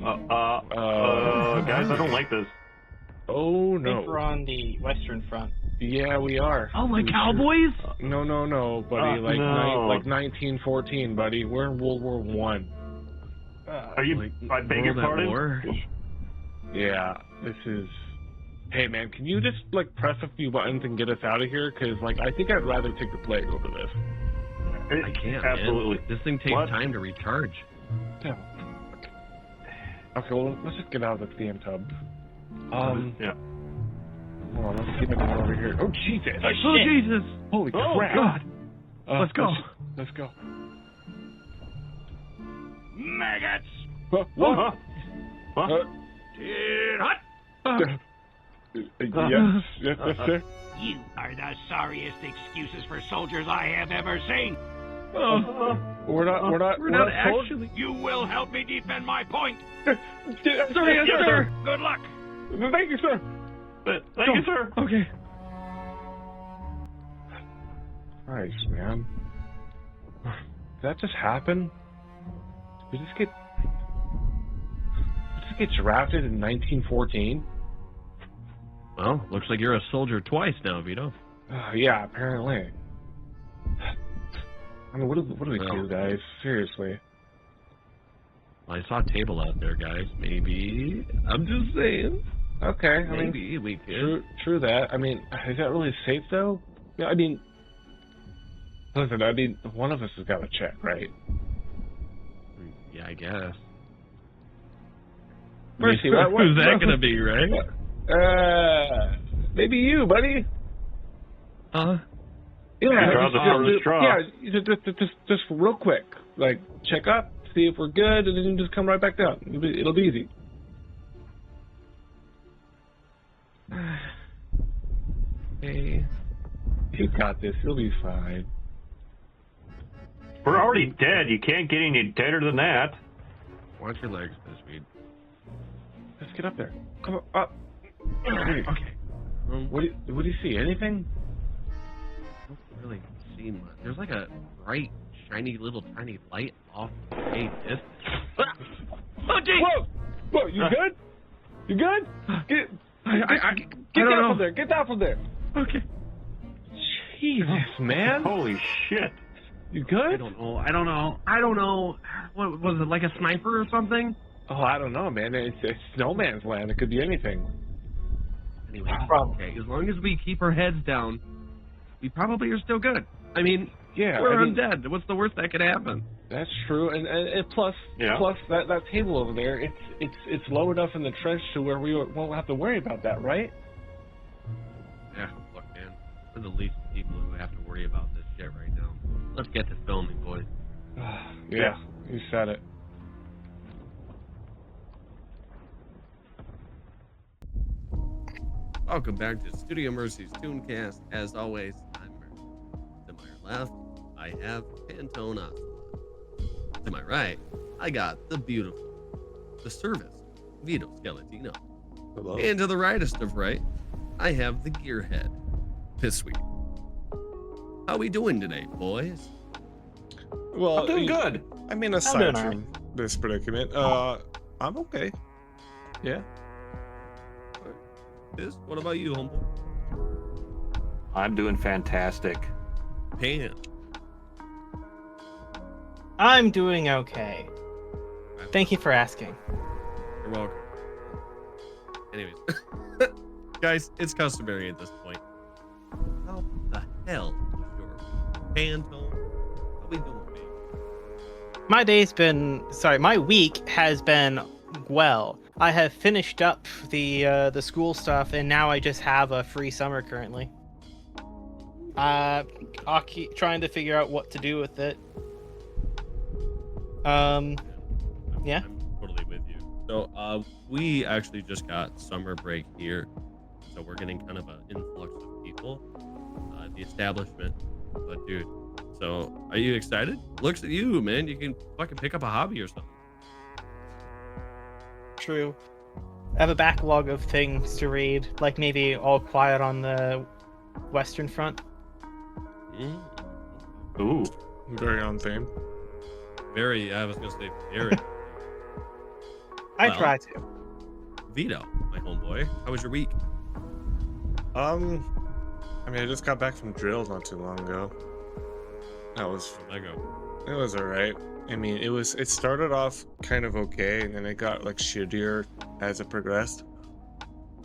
Guys, I don't like this. Oh I think no. we're on the western front. Yeah, we are. Oh, like We cowboys? No, buddy. No. Like 1914, buddy. We're in World War One. Are you? Like, I beg your World at pardon. War? Yeah, this is. Hey man, can you just like press a few buttons and get us out of here? Cause like I think I'd rather take the plague over this. I can't, Absolutely. man. This thing takes What? time to recharge. Yeah. Okay, well let's just get out of the damn tub. Yeah. Hold on, let's see if I can get over here. Oh Jesus! Oh, Jesus! Holy Oh, crap! God! Let's go. Let's go. Maggots. What? Huh? Yes, sir. You are the sorriest excuses for soldiers I have ever seen. We're not We're told- actually. You will help me defend my point. Sorry, yes, sir. Good luck. Thank you, sir. Thank you, sir. Okay. Christ, man. Did that just happen? Did we just get drafted in 1914? Well, looks like you're a soldier twice now, Vito. Yeah, apparently. I mean, what do we Well. do, guys? Seriously. Well, I saw a table out there, guys. Maybe. I'm just saying. Okay, I mean, Maybe we could. true that. I mean, is that really safe, though? Yeah, I mean, listen, one of us has got to check, right? Yeah, I guess. Mercy, Who's that gonna be, right? Maybe you, buddy. Uh, Yeah, Draw the shortest straw. Yeah, just real quick, like check up, see if we're good, and then just come right back down. It'll be easy. hey. You got this. You'll be fine. We're already dead. You can't get any deader than that. Watch your legs, Miss Reed. Let's get up there. Come on, up. Okay. What do you see? Anything? I don't really see much. There's like a bright, shiny little tiny light off the way distance. Oh, geez! Whoa! You good? You good? Get down from there. Get down from there. Okay. Jesus, man. Holy shit. You good? I don't know. What was it, like a sniper or something? Oh, I don't know, man. It's no man's land. It could be anything. Anyway, okay, as long as we keep our heads down, we probably are still good. I mean, Yeah, we're I mean, undead. What's the worst that could happen? That's true, and plus that table over there, it's low enough in the trench to where we won't have to worry about that, right? Yeah, look, man, we're the least people who have to worry about this shit right now. Let's get to filming, boys. Yeah, you said it. Welcome back to Studio Mercy's Tunecast. As always, I'm Mercy. To my left, I have Pantone Ocelot. To my right, I got the beautiful, the service, Vito Skeletino. Hello. And to the rightest of right, I have the gearhead, Pissweed. How we doing today, boys? Well, I'm doing good. I mean, aside doing from this predicament, I'm okay. Yeah. Piss, what about you, homeboy? I'm doing fantastic. Pan. I'm doing okay. Thank you for asking. You're welcome. Anyways, guys, it's customary at this point. How the hell is your Pantone? How we doing, baby? My week has been well. I have finished up the school stuff, and now I just have a free summer currently. I'll keep trying to figure out what to do with it. Yeah. I'm totally with you. So, we actually just got summer break here, so we're getting kind of an influx of people, the establishment. But dude, so are you excited? Looks at you, man. You can fucking pick up a hobby or something. True. I have a backlog of things to read, like maybe All Quiet on the Western Front. Mm. Ooh. Very on theme. I was gonna say very. I Well, try to. Vito, my homeboy, how was your week? I mean, I just got back from drill not too long ago. That was, How'd that go? it was alright. I mean, it started off kind of okay, and then it got like shittier as it progressed.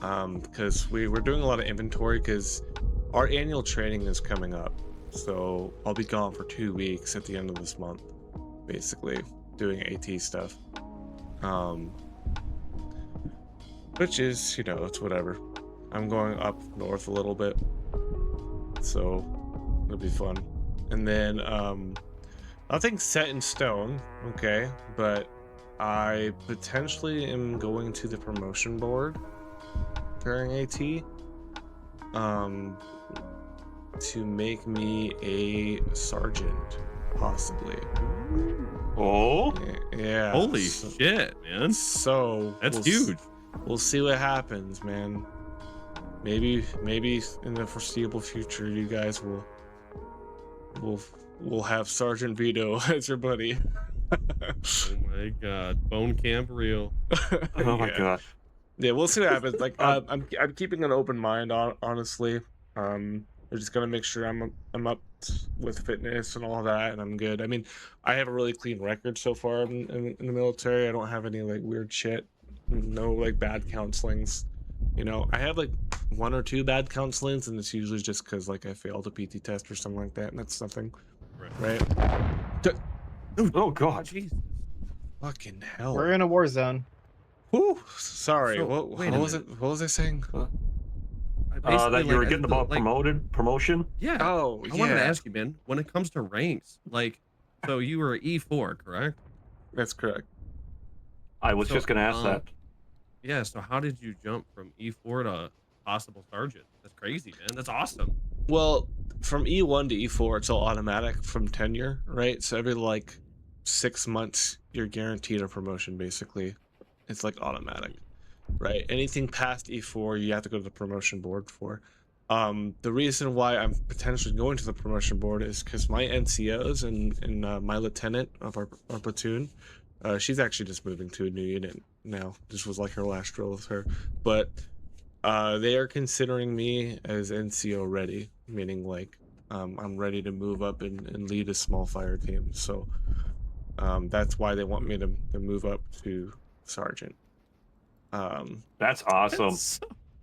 Because we were doing a lot of inventory because our annual training is coming up. So I'll be gone for 2 weeks at the end of this month, basically doing AT stuff. Which is, it's whatever. I'm going up north a little bit, so it'll be fun. And then nothing set in stone, okay, but I potentially am going to the promotion board during AT to make me a sergeant, possibly. Oh, Yeah. Holy so, shit, man. So That's we'll huge. We'll see what happens, man. Maybe in the foreseeable future, you guys will have Sergeant Vito as your buddy. Oh my god. Bone camp real. oh my Yeah. gosh. Yeah, we'll see what happens. Like, I'm keeping an open mind, honestly. I'm just gonna make sure I'm up with fitness and all that, and I'm good. I mean, I have a really clean record so far in the military. I don't have any like weird shit. No like bad counselings. I have like 1 or 2 bad counselings, and it's usually just because like I failed a PT test or something like that, and that's nothing, right? Oh god. Jeez. Fucking hell. We're in a war zone. Whew, sorry. So, what wait a was it? What was I saying? That you were getting about promotion? Yeah. Oh, I wanted to yeah. ask you, man, when it comes to ranks, like, so you were E4, correct? That's correct. I was So, just gonna ask that. Yeah, so how did you jump from E4 to possible sergeant? That's crazy, man. That's awesome. Well, from E1 to E4, it's all automatic from tenure, right? So every like 6 months, you're guaranteed a promotion. Basically, it's like automatic, right? Anything past E4, you have to go to the promotion board for. The reason why I'm potentially going to the promotion board is because my NCOs and my lieutenant of our platoon, she's actually just moving to a new unit now. This was like her last drill with her, but they are considering me as NCO ready, meaning like I'm ready to move up and lead a small fire team. So that's why they want me to move up to sergeant. That's awesome.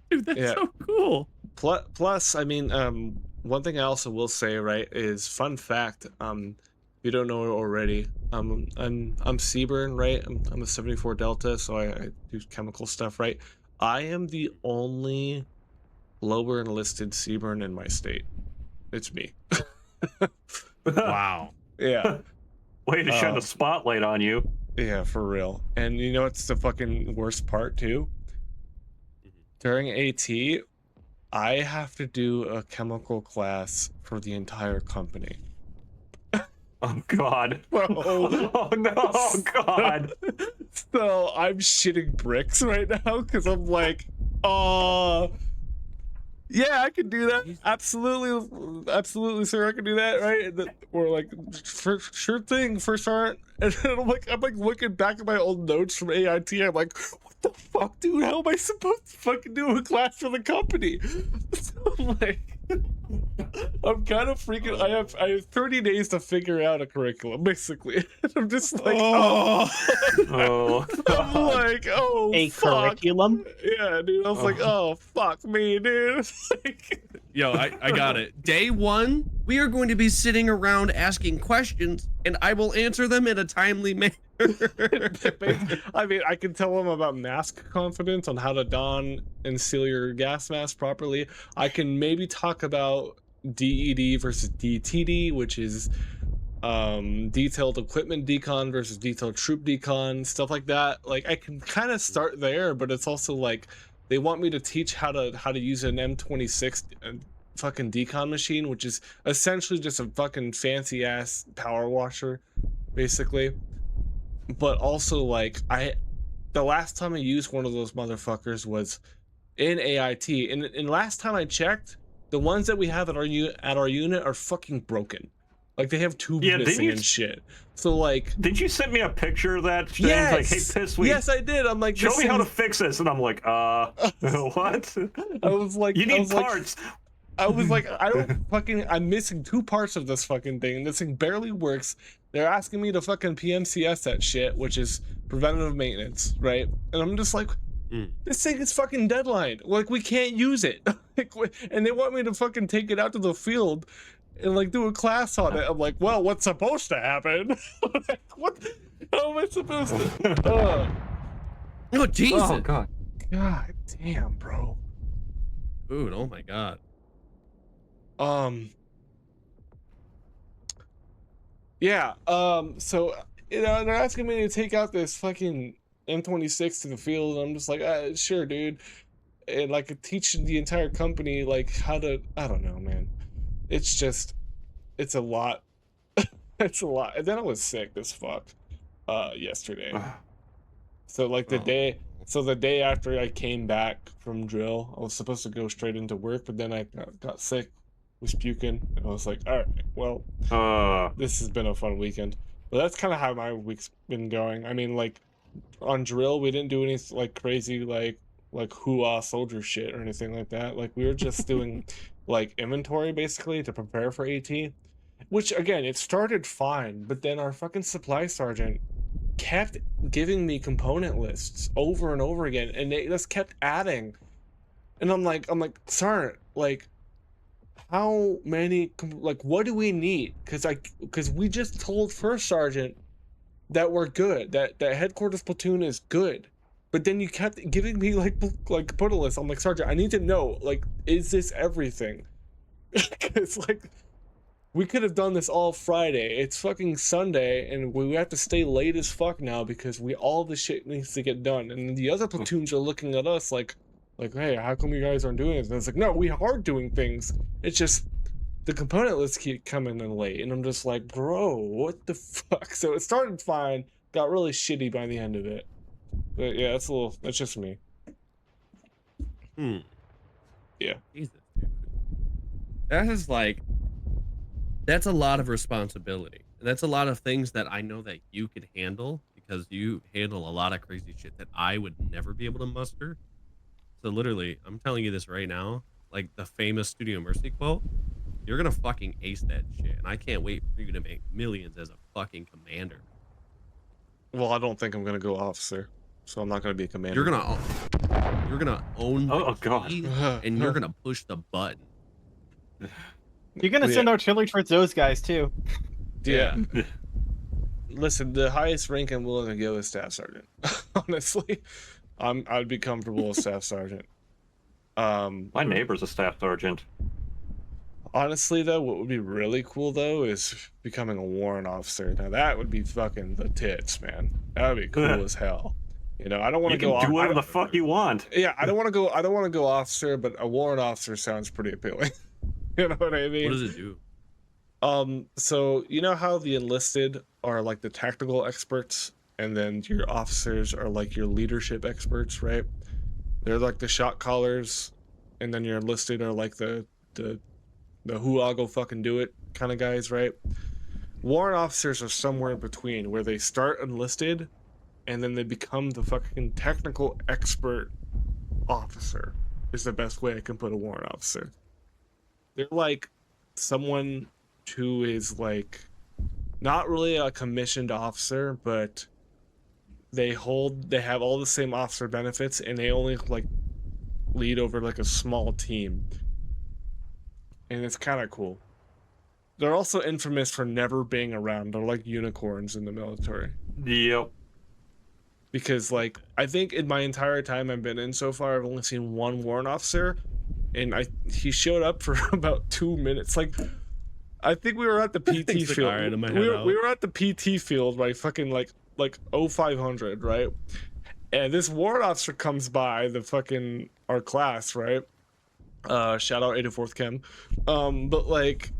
Dude, that's Yeah. so cool. Plus, I mean, one thing I also will say, right, is fun fact. If you don't know it already, I'm Seaburn, right? I'm a 74 Delta, so I do chemical stuff, right? I am the only lower enlisted Seaburn in my state. It's me. Wow. Yeah, Way to shine a spotlight on you. yeah, for real. And you know what's the fucking worst part too? During AT, I have to do a chemical class for the entire company. Oh god. Bro. Oh no, oh god. So I'm shitting bricks right now because I'm like, yeah, I can do that. Absolutely, sir, I can do that, right? And then we're like, sure thing, first sergeant. And then I'm like looking back at my old notes from AIT. I'm like, what the fuck, dude? How am I supposed to fucking do a class for the company? So I'm like, I'm kind of freaking. I have 30 days to figure out a curriculum, basically. I'm just like, Oh. I'm like, oh, A fuck. curriculum? Yeah, dude. I was like, oh, fuck me, dude. Like, Yo, I got it. Day 1, we are going to be sitting around asking questions, and I will answer them in a timely manner. I mean, I can tell them about mask confidence on how to don and seal your gas mask properly. I can maybe talk about DED versus DTD, which is detailed equipment decon versus detailed troop decon, stuff like that. Like, I can kind of start there, but it's also like they want me to teach how to use an M26 fucking decon machine, which is essentially just a fucking fancy ass power washer, basically. But also, like, the last time I used one of those motherfuckers was in AIT, and last time I checked, the ones that we have at our unit are fucking broken. Like they have tubes Yeah, missing and shit. So like, did you send me a picture of that thing? yes, Like, hey, piss, we yes, I did. I'm like, show me how to fix this, and I'm like, what? I was like, You I need was like, parts. I was like, I'm missing 2 parts of this fucking thing. This thing barely works. They're asking me to fucking PMCS that shit, which is preventative maintenance, right? And I'm just like, this thing is fucking deadline. Like, we can't use it. Like, and they want me to fucking take it out to the field and like do a class on it. I'm like, well, what's supposed to happen? Like, what? How am I supposed to? Oh Jesus! Oh god. God damn, bro. Dude, oh my god. Yeah, so, you know, they're asking me to take out this fucking M26 to the field, and I'm just like, sure, dude. And like teach the entire company like how to, I don't know, man. It's just, it's a lot. It's a lot. And then I was sick as fuck yesterday. So like the day after I came back from drill, I was supposed to go straight into work, but then I got sick, was puking, and I was like, all right, well, this has been a fun weekend. But that's kind of how my week's been going. I mean, like on drill, we didn't do any like crazy like hoo-ah soldier shit or anything like that. Like we were just doing like inventory basically to prepare for AT, which again, it started fine, but then our fucking supply sergeant kept giving me component lists over and over again, and they just kept adding, and I'm like Sergeant, like how many, like what do we need? Because we just told first sergeant that we're good, that headquarters platoon is good, but then you kept giving me like component lists. I'm like, Sergeant, I need to know, like, is this everything? Because like we could have done this all Friday. It's fucking Sunday, and we have to stay late as fuck now because all the shit needs to get done. And the other platoons are looking at us like, hey, how come you guys aren't doing it? And it's like, no, we are doing things. It's just the component lists keep coming in late, and I'm just like, bro, what the fuck? So it started fine, got really shitty by the end of it. But yeah, that's just me. Yeah. Jesus, dude. That is like, that's a lot of responsibility. And that's a lot of things that I know that you could handle because you handle a lot of crazy shit that I would never be able to muster. So literally, I'm telling you this right now, like the famous Studio Mercy quote, you're gonna fucking ace that shit. And I can't wait for you to make millions as a fucking commander. Well, I don't think I'm gonna go officer, so I'm not gonna be a commander. You're gonna own the god. key, and you're gonna push the button. You're gonna send artillery towards those guys too. Yeah. Listen, the highest rank I'm willing to go is staff sergeant. Honestly, I'd be comfortable as staff sergeant. My neighbor's a staff sergeant. Honestly, though, what would be really cool though is becoming a warrant officer. Now that would be fucking the tits, man. That would be cool as hell. You know, I don't want to go. You can do whatever the fuck you want. Yeah, I don't want to go officer, but a warrant officer sounds pretty appealing. You know what I mean? What does it do? So you know how the enlisted are like the tactical experts, and then your officers are like your leadership experts, right? They're like the shot callers, and then your enlisted are like the who I'll go fucking do it kind of guys, right? Warrant officers are somewhere in between, where they start enlisted, and then they become the fucking technical expert officer. Is the best way I can put a warrant officer. They're like someone who is like not really a commissioned officer, but they have all the same officer benefits, and they only like lead over like a small team. And it's kind of cool. They're also infamous for never being around. They're like unicorns in the military. Yep. Because like, I think in my entire time I've been in so far, I've only seen one warrant officer, and he showed up for about 2 minutes. Like, I think we were at the PT field. We were at the PT field by fucking like 0500, right? And this warrant officer comes by our class, right? Shout out 84th Chem. But like,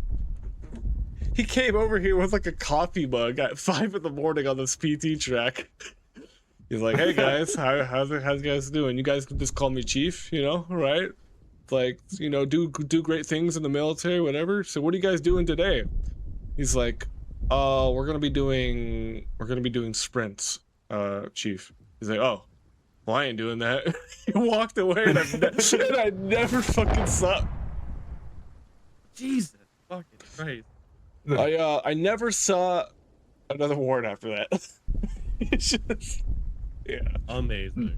he came over here with like a coffee mug at 5 in the morning on this PT track. He's like, hey guys, how's you guys doing? You guys can just call me Chief, you know, right? Like, you know, do great things in the military, whatever. So what are you guys doing today? He's like, we're gonna be doing sprints, Chief. He's like, oh, well, I ain't doing that. He walked away, and I never fucking saw. Jesus fucking Christ. I never saw another warrant after that. It's just, yeah. Amazing.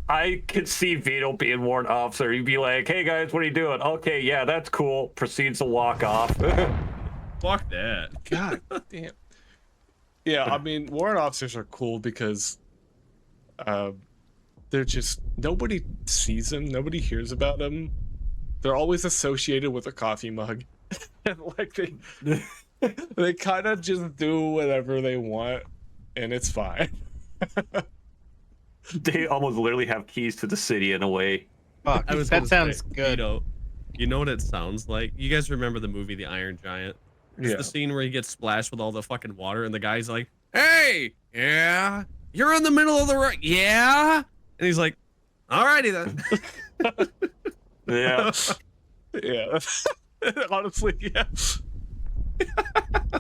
I could see Vito being warrant officer. He'd be like, "Hey guys, what are you doing? Okay, yeah, that's cool." Proceeds to walk off. Fuck that. God damn. Yeah, I mean, warrant officers are cool because they're just, nobody sees them, nobody hears about them. They're always associated with a coffee mug. And like they kind of just do whatever they want, and it's fine. They almost literally have keys to the city in a way. Fuck, I was that gonna sounds say, good. You know what it sounds like? You guys remember the movie The Iron Giant? It's Yeah. the scene where he gets splashed with all the fucking water, and the guy's like, "Hey, yeah, you're in the middle of the road, yeah," and he's like, "Alrighty then." Yeah. Yeah. Honestly, yeah.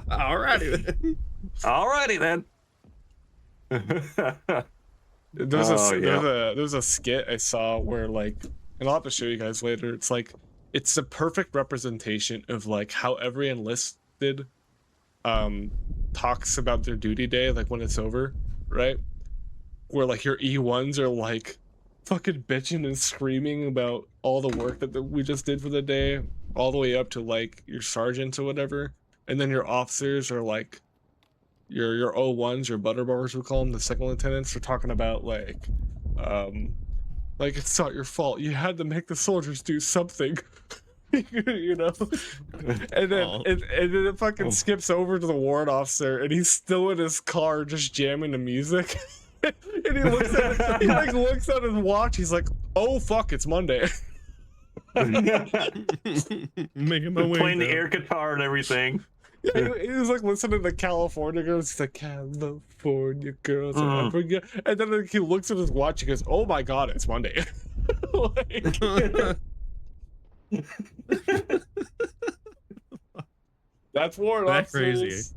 Alrighty then. Alrighty then. There's a skit I saw where, like, and I'll have to show you guys later. It's like, it's the perfect representation of like how every enlisted talks about their duty day, like when it's over, right? Where like your E1s are like fucking bitching and screaming about all the work that we just did for the day, all the way up to like your sergeants or whatever, and then your officers are like your O1s, your butterbars, we call them, the second lieutenants, are talking about like it's not your fault, you had to make the soldiers do something. You know, and then it fucking skips over to the warrant officer, and he's still in his car just jamming the music. And he looks at his watch. He's like, "Oh fuck, it's Monday." Making my way Playing the down. air guitar and everything. Yeah, he was like listening to California Girls. He's like, "California Girls," and I forget. And then he looks at his watch. He goes, "Oh my god, it's Monday." Like, that's warrant That's officers. crazy.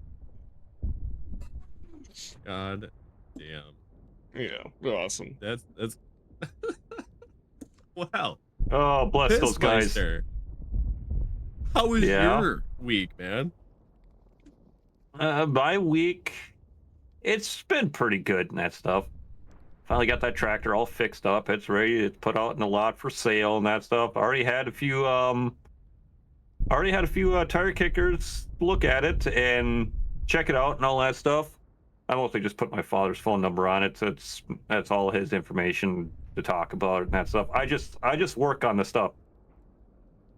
God damn. Yeah, they're awesome. That's wow. Oh, bless those guys. Pissmeister. How was Yeah. your week, man? My week, it's been pretty good and that stuff. Finally got that tractor all fixed up. It's ready to put out in the lot for sale and that stuff. Already had a few tire kickers look at it and check it out and all that stuff. I mostly just put my father's phone number on it. That's all his information to talk about it and that stuff. I just work on the stuff.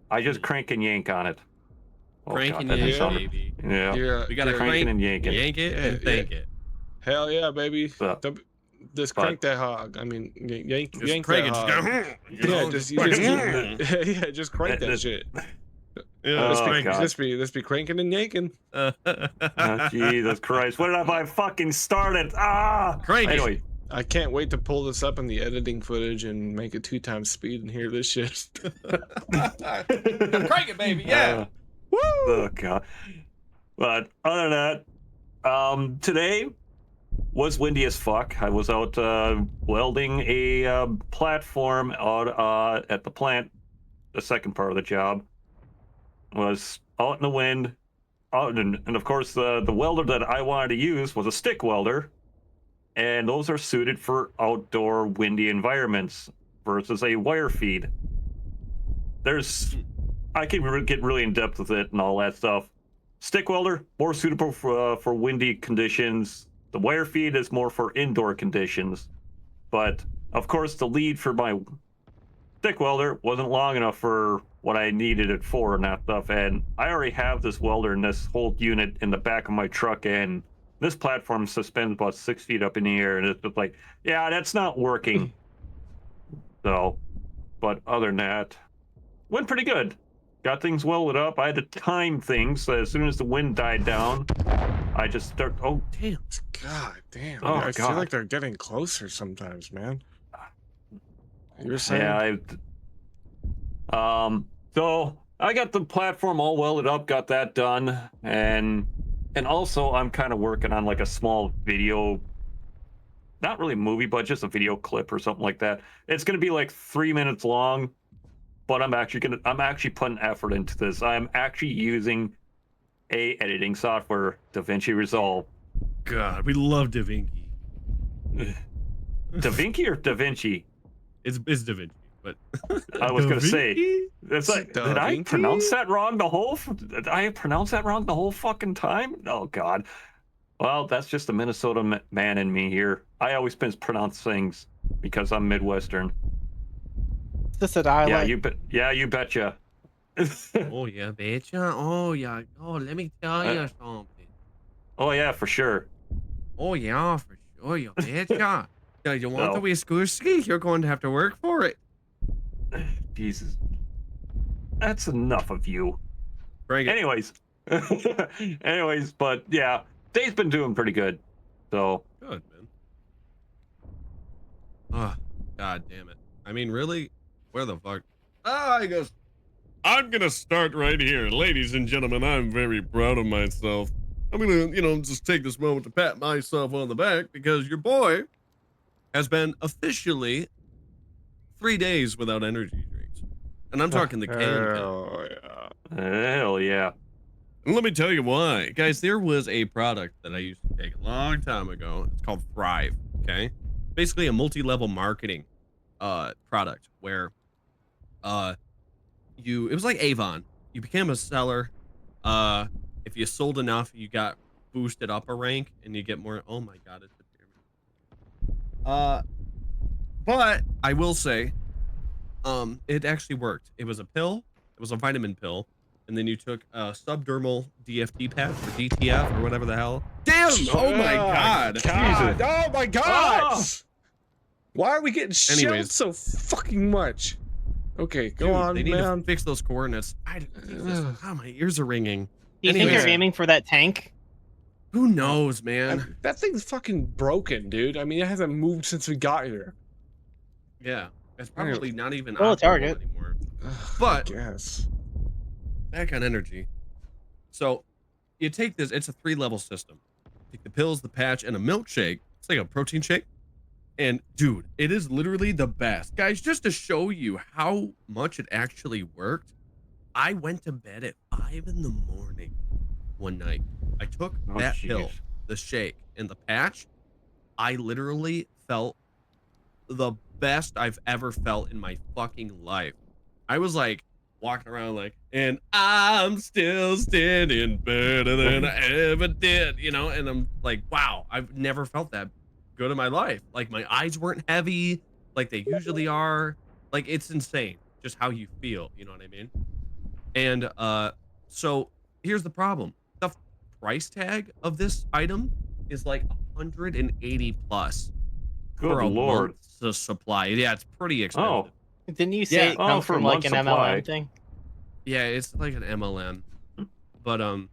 I just crank and yank on it. Oh, Crank God, and that yank, didn't sound- baby. Yeah, We gotta yeah, crank cranking and yanking. yank it, and Yeah, thank it. hell yeah, baby. So- Just but- crank that hog. I mean, yank Just crank that it. hog. Just go, Yeah, you just know, yeah, just crank that shit. Yeah, Oh, just crank God. Just be cranking and yanking. it. Oh, Jesus Christ! What have I fucking started? Ah! Crank it. Anyway, I can't wait to pull this up in the editing footage and make it 2 times speed and hear this shit. Crank it, baby. Yeah. Oh God. But other than that, today was windy as fuck. I was out welding a platform out at the plant. The second part of the job was out in the wind. And of course, the welder that I wanted to use was a stick welder. And those are suited for outdoor windy environments versus a wire feed. I can get really in depth with it and all that stuff. Stick welder, more suitable for windy conditions. The wire feed is more for indoor conditions. But of course, the lead for my stick welder wasn't long enough for what I needed it for and that stuff. And I already have this welder in this whole unit in the back of my truck, and this platform suspends about 6 feet up in the air, and it's just like, yeah, that's not working. So, but other than that, went pretty good. Got things welded up. I had to time things, so as soon as the wind died down, I just start. Oh damn! God damn. Oh, I feel God. like they're getting closer sometimes, man. You're saying? Yeah. So I got the platform all welded up, got that done, and And also, I'm kind of working on like a small video, not really movie, but just a video clip or something like that. It's going to be like 3 minutes long, but I'm actually putting effort into this. I'm actually using a editing software, DaVinci Resolve. God, we love Da Vinci. DaVinci or Da Vinci? It's Da Vinci, but I was Da going to say, Vinci? it's like, did I DaVinci? pronounce that wrong the whole? Did I pronounce that wrong the whole fucking time? Oh God. Well, that's just the Minnesota man in me here. I always mispronounce things because I'm Midwestern. Is this a dialect? Yeah, you betcha. Oh yeah, betcha. Oh yeah. Oh, let me tell you something. Oh yeah, for sure. Oh yeah, for sure. You betcha. Yeah, you want No. the whiskey? You're going to have to work for it. Jesus. That's enough of you. Bring it. Anyways. But yeah, Dave's been doing pretty good. So Good, man. Oh, God damn it. I mean, really? Where the fuck? Ah, he goes, I'm gonna start right here. Ladies and gentlemen, I'm very proud of myself. I'm gonna, just take this moment to pat myself on the back because your boy has been officially 3 days without energy drinks. And I'm talking the can. Oh yeah. hell yeah. And let me tell you why. Guys, there was a product that I used to take a long time ago. It's called Thrive, okay? Basically a multi-level marketing product where it was like Avon. You became a seller. If you sold enough, you got boosted up a rank and you get more. Oh my God, it's a pyramid. But I will say, it actually worked. It was a pill. It was a vitamin pill. And then you took a subdermal DFT patch or DTF or whatever the hell. Damn! Oh my God! God. Oh my God! Oh! Why are we getting shelled Anyways. so fucking much? Okay, go Dude, on, they need man. to fix those coordinates. Jesus, oh, my ears are ringing. Do you think Anyways. you're aiming for that tank? Who knows, man? That thing's fucking broken, dude. I mean, it hasn't moved since we got here. Yeah, it's probably not even Well, operable target. anymore. Ugh, But- yes. Back on energy. So you take this, it's a 3-level system. Take the pills, the patch, and a milkshake. It's like a protein shake. And dude, it is literally the best. Guys, just to show you how much it actually worked, I went to bed at 5 in the morning one night. I took Oh, that jeez. pill, the shake, and the patch. I literally felt the best I've ever felt in my fucking life. I was like walking around like, and I'm still standing better than I ever did, and I'm like, wow, I've never felt that good in my life. Like my eyes weren't heavy like they usually are. Like it's insane just how you feel, you know what I mean? And so here's the problem. The price tag of this item is like 180 plus Good for a lord. month's supply. Yeah, it's pretty expensive. Oh, Didn't you say Yeah. it comes for from a like an month's MLM supply. thing? Yeah, it's like an MLM. But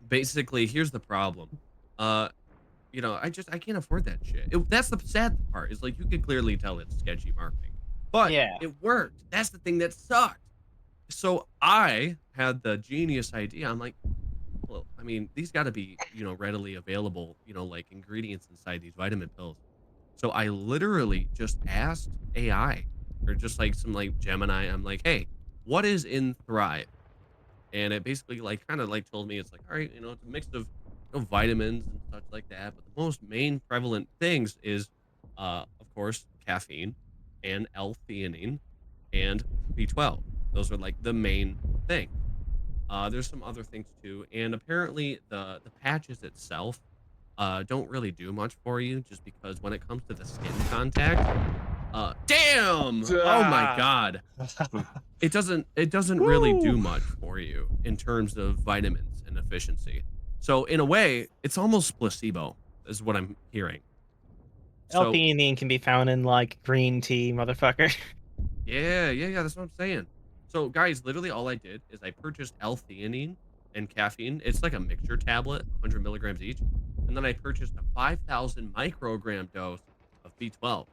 basically here's the problem. I can't afford that shit. That's the sad part. Is like you could clearly tell it's sketchy marketing. But Yeah. it worked. That's the thing that sucked. So I had the genius idea. I'm like, well, I mean, these got to be, readily available, like ingredients inside these vitamin pills. So I literally just asked AI or just like some like Gemini. I'm like, hey, what is in Thrive? And it basically like kind of like told me it's like, all right, it's a mix of vitamins and such like that. But the most main prevalent things is, of course, caffeine and L-theanine and B12. Those are like the main thing. There's some other things too, and apparently the patches itself don't really do much for you, just because when it comes to the skin contact, damn! Oh my God, it doesn't really do much for you in terms of vitamins and efficiency. So in a way, it's almost placebo, is what I'm hearing. So, L-theanine can be found in like green tea, motherfucker. yeah, that's what I'm saying. So guys, literally all I did is I purchased L-theanine and caffeine. It's like a mixture tablet, 100 milligrams each. And then I purchased a 5,000 microgram dose of B12.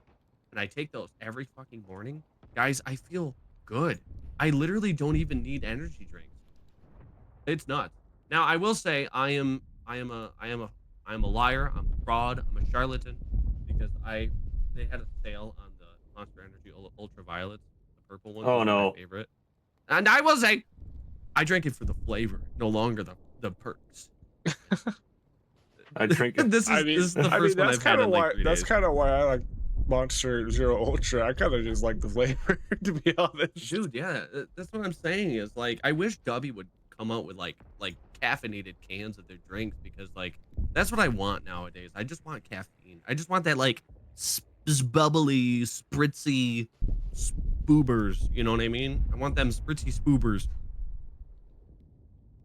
And I take those every fucking morning. Guys, I feel good. I literally don't even need energy drinks. It's nuts. Now, I will say I am I am a liar. I'm a fraud. I'm a charlatan because they had a sale on the Monster Energy Ultraviolets, the purple one. Oh, those are no. my favorite. And I drank it for the flavor, no longer the perks. I drink it. This is the I mean, first one that's I've had kind of in why. like 3 That's days. kind of why I like Monster Zero Ultra. I kind of just like the flavor, to be honest. Dude, yeah, that's what I'm saying is like I wish Dubby would come out with like caffeinated cans of their drinks because like that's what I want nowadays. I just want caffeine. I just want that like bubbly, spritzy spoobers. You know what I mean? I want them spritzy spoobers.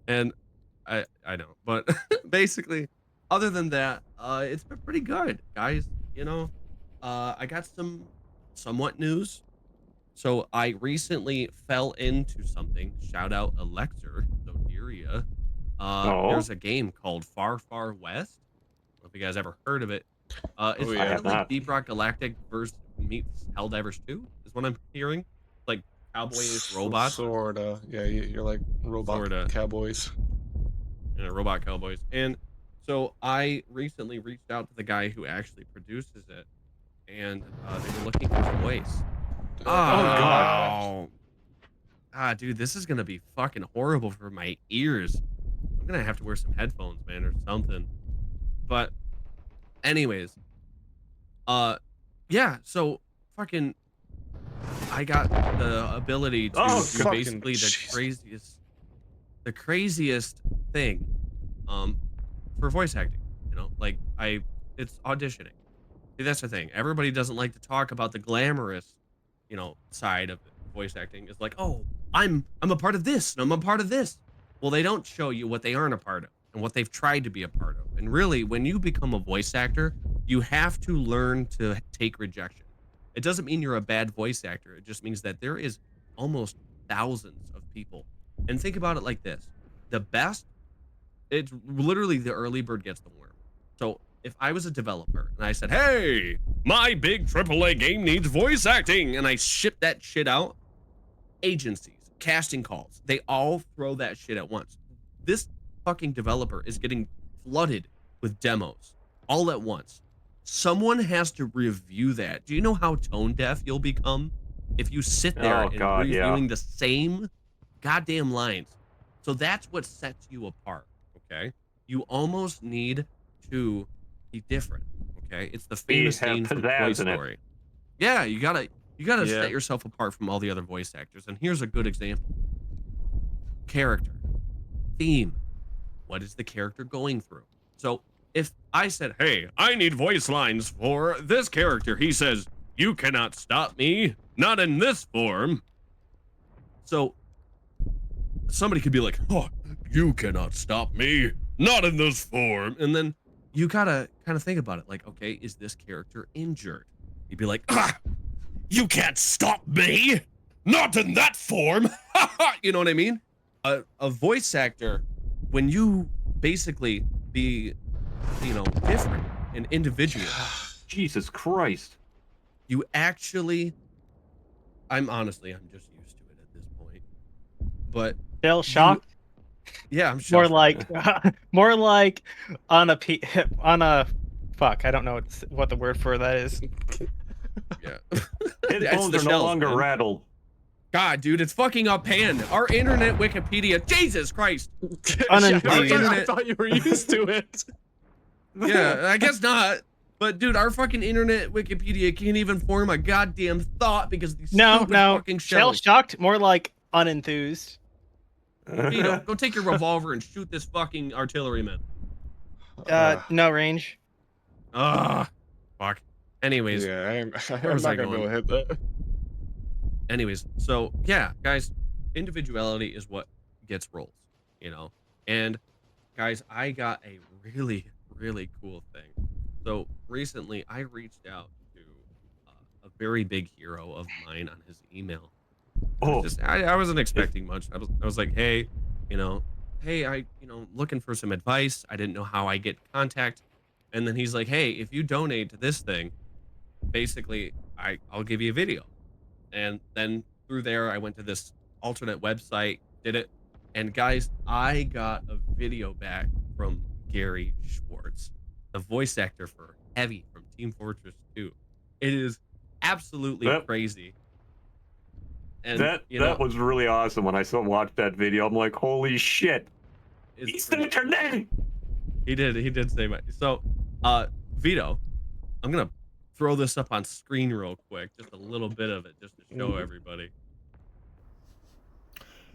And I know, but basically, other than that, it's been pretty good, guys. You know, I got some somewhat news. So I recently fell into something. Shout out Elector, Zodiria. Oh? There's a game called Far Far West. I don't know if you guys ever heard of it. It's Oh, I yeah. have kind of like not. Deep Rock Galactic versus meets Helldivers 2, is what I'm hearing. Like cowboys, robots, Sorta. Yeah, you're like robot Sorta. cowboys. Robot cowboys. And so I recently reached out to the guy who actually produces it, and they were looking for voice. God. Dude, this is gonna be fucking horrible for my ears. I'm gonna have to wear some headphones, man, or something. But, anyways, yeah. So, fucking, I got the ability to Oh, do fucking basically jeez. the craziest thing, for voice acting. You know, like it's auditioning. See, that's the thing. Everybody doesn't like to talk about the glamorous, side of voice acting. It's like, oh, I'm a part of this, and I'm a part of this. Well, they don't show you what they aren't a part of and what they've tried to be a part of. And really, when you become a voice actor, you have to learn to take rejection. It doesn't mean you're a bad voice actor. It just means that there is almost thousands of people. And think about it like this. The best, it's literally the early bird gets the worm. So if I was a developer and I said, hey, my big AAA game needs voice acting, and I ship that shit out, agencies, casting calls, they all throw that shit at once. This fucking developer is getting flooded with demos all at once. Someone has to review that. Do you know how tone deaf you'll become if you sit there Oh, and God, yeah. reviewing the same goddamn lines? So that's what sets you apart, okay? You almost need to be different, okay? It's the famous have scene from Toy pizzazz in it. Story. Yeah, you gotta Yeah. set yourself apart from all the other voice actors. And here's a good example. Character. Theme. What is the character going through? So if I said, hey, I need voice lines for this character, he says, you cannot stop me, not in this form. So somebody could be like, oh, you cannot stop me, not in this form. And then you gotta kind of think about it like, okay, is this character injured? You'd be like, you can't stop me, not in that form. You know what I mean? A voice actor, when you basically be, different and individual, Jesus Christ. you actually, I'm just used to it at this point. But Still shocked? yeah, I'm More sure. like, on a fuck. I don't know what the word for that is. Yeah. Headphones the are no shells, longer man. rattled. God, dude, it's fucking upend. Our internet Wikipedia, Jesus Christ. Unenthused. I thought you were used to it. Yeah, I guess not. But dude, our fucking internet Wikipedia can't even form a goddamn thought because of these stupid fucking Shell shells. shocked. More like unenthused. Vito, go take your revolver and shoot this fucking artilleryman. No range. Fuck. Anyways, Yeah, I'm was not I gonna be going? able to hit that. anyways, so yeah, guys, individuality is what gets roles, And guys, I got a really, really cool thing. So recently, I reached out to a very big hero of mine on his email. Oh, I wasn't expecting much. I was like, hey, looking for some advice. I didn't know how I get contact. And then he's like, hey, if you donate to this thing, basically, I'll give you a video. And then through there, I went to this alternate website, did it. And guys, I got a video back from Gary Schwartz, the voice actor for Heavy from Team Fortress 2. It is absolutely crazy. And that was really awesome when I watched that video. I'm like, holy shit. He's their name. He did say my so Vito, I'm gonna throw this up on screen real quick, just a little bit of it just to show everybody.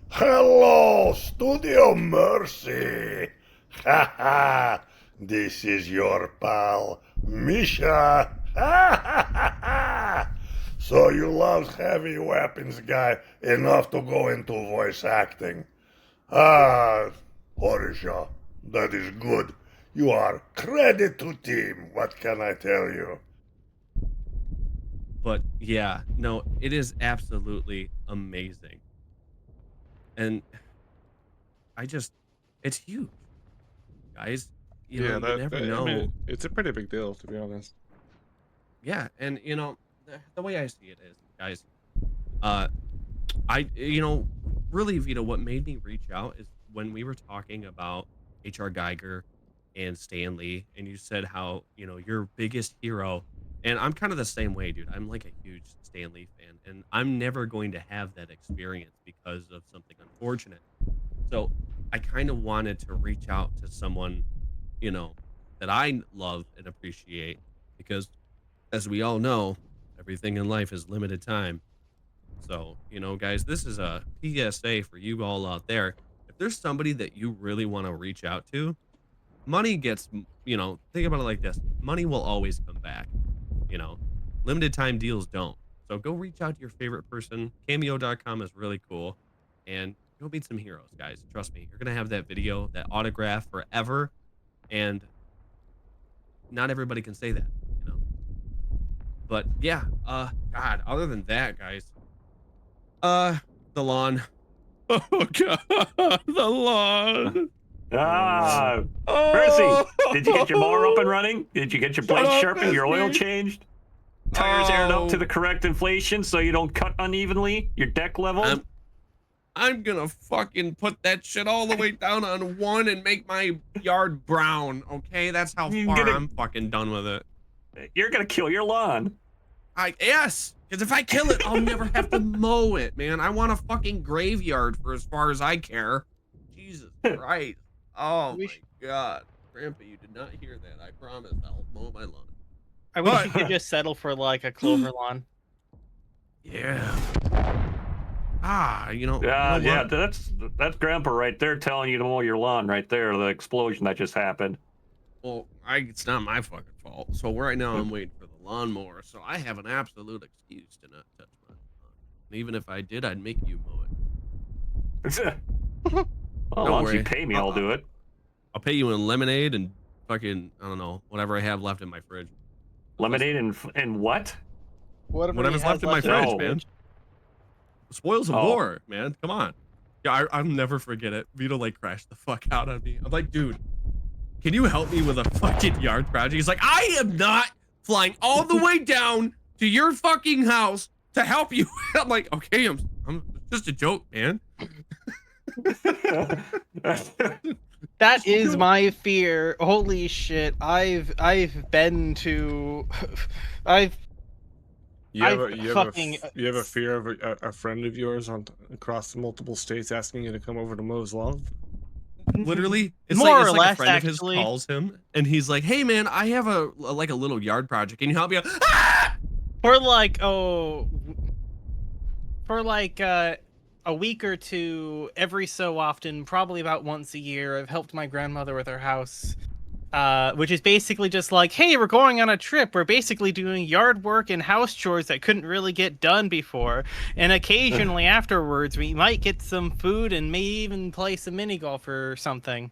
Hello, Studio Mercy. Haha, this is your pal, Misha. So you love heavy weapons guy enough to go into voice acting. Horisha, that is good. You are credit to team, what can I tell you? But yeah, no, it is absolutely amazing. And it's huge, guys. You never know. I mean, it's a pretty big deal, to be honest. Yeah, and the way I see it is, guys, really, Vito, what made me reach out is when we were talking about H.R. Geiger and Stan Lee, and you said how, your biggest hero, and I'm kind of the same way, dude. I'm like a huge Stan Lee fan, and I'm never going to have that experience because of something unfortunate. So I kind of wanted to reach out to someone, that I love and appreciate, because as we all know, everything in life is limited time. So, guys, this is a PSA for you all out there. If there's somebody that you really want to reach out to, money gets, think about it like this. Money will always come back, limited time deals don't. So go reach out to your favorite person. Cameo.com is really cool. And go meet some heroes, guys. Trust me, you're going to have that video, that autograph forever. And not everybody can say that, But yeah, God, other than that, guys, the lawn. Oh God, the lawn. Mercy, did you get your mower up and running? Did you get your blades sharpened, your oil changed? Tires aired up to the correct inflation so you don't cut unevenly? Your deck level? I'm gonna fucking put that shit all the way down on one and make my yard brown, okay? That's how far I'm fucking done with it. You're gonna kill your lawn. Yes, because if I kill it, I'll never have to mow it, man. I want a fucking graveyard for as far as I care. Jesus Christ. Oh my God. Grandpa, you did not hear that. I promise I'll mow my lawn. I wish you could just settle for like a clover lawn. Yeah. Yeah, that's Grandpa right there telling you to mow your lawn right there. The explosion that just happened. Well, it's not my fucking fault. So right now I'm waiting for the lawnmower. So I have an absolute excuse to not touch my lawn. And even if I did, I'd make you mow it. Well, as long as you pay me, I'll do it. I'll pay you in lemonade and fucking, I don't know, whatever I have left in my fridge. Lemonade and what? Whatever's left in my fridge, man. Spoils of war, man. Come on. Yeah, I'll never forget it. Vito crashed the fuck out on me. I'm like, dude, can you help me with a fucking yard project? He's like, I am not flying all the way down to your fucking house to help you. I'm like, okay, I'm just a joke, man. That is my fear. Holy shit. I've been to You have a fear of a friend of yours across multiple states asking you to come over to Mo's lawn? Literally, it's More like, or less, a friend actually. of his calls him and he's like, hey man, I have a little yard project. Can you help me out? Ah! For a week or two, every so often, probably about once a year, I've helped my grandmother with her house, which is basically just like, hey, we're going on a trip. We're basically doing yard work and house chores that couldn't really get done before. And occasionally afterwards, we might get some food and maybe even play some mini golf or something.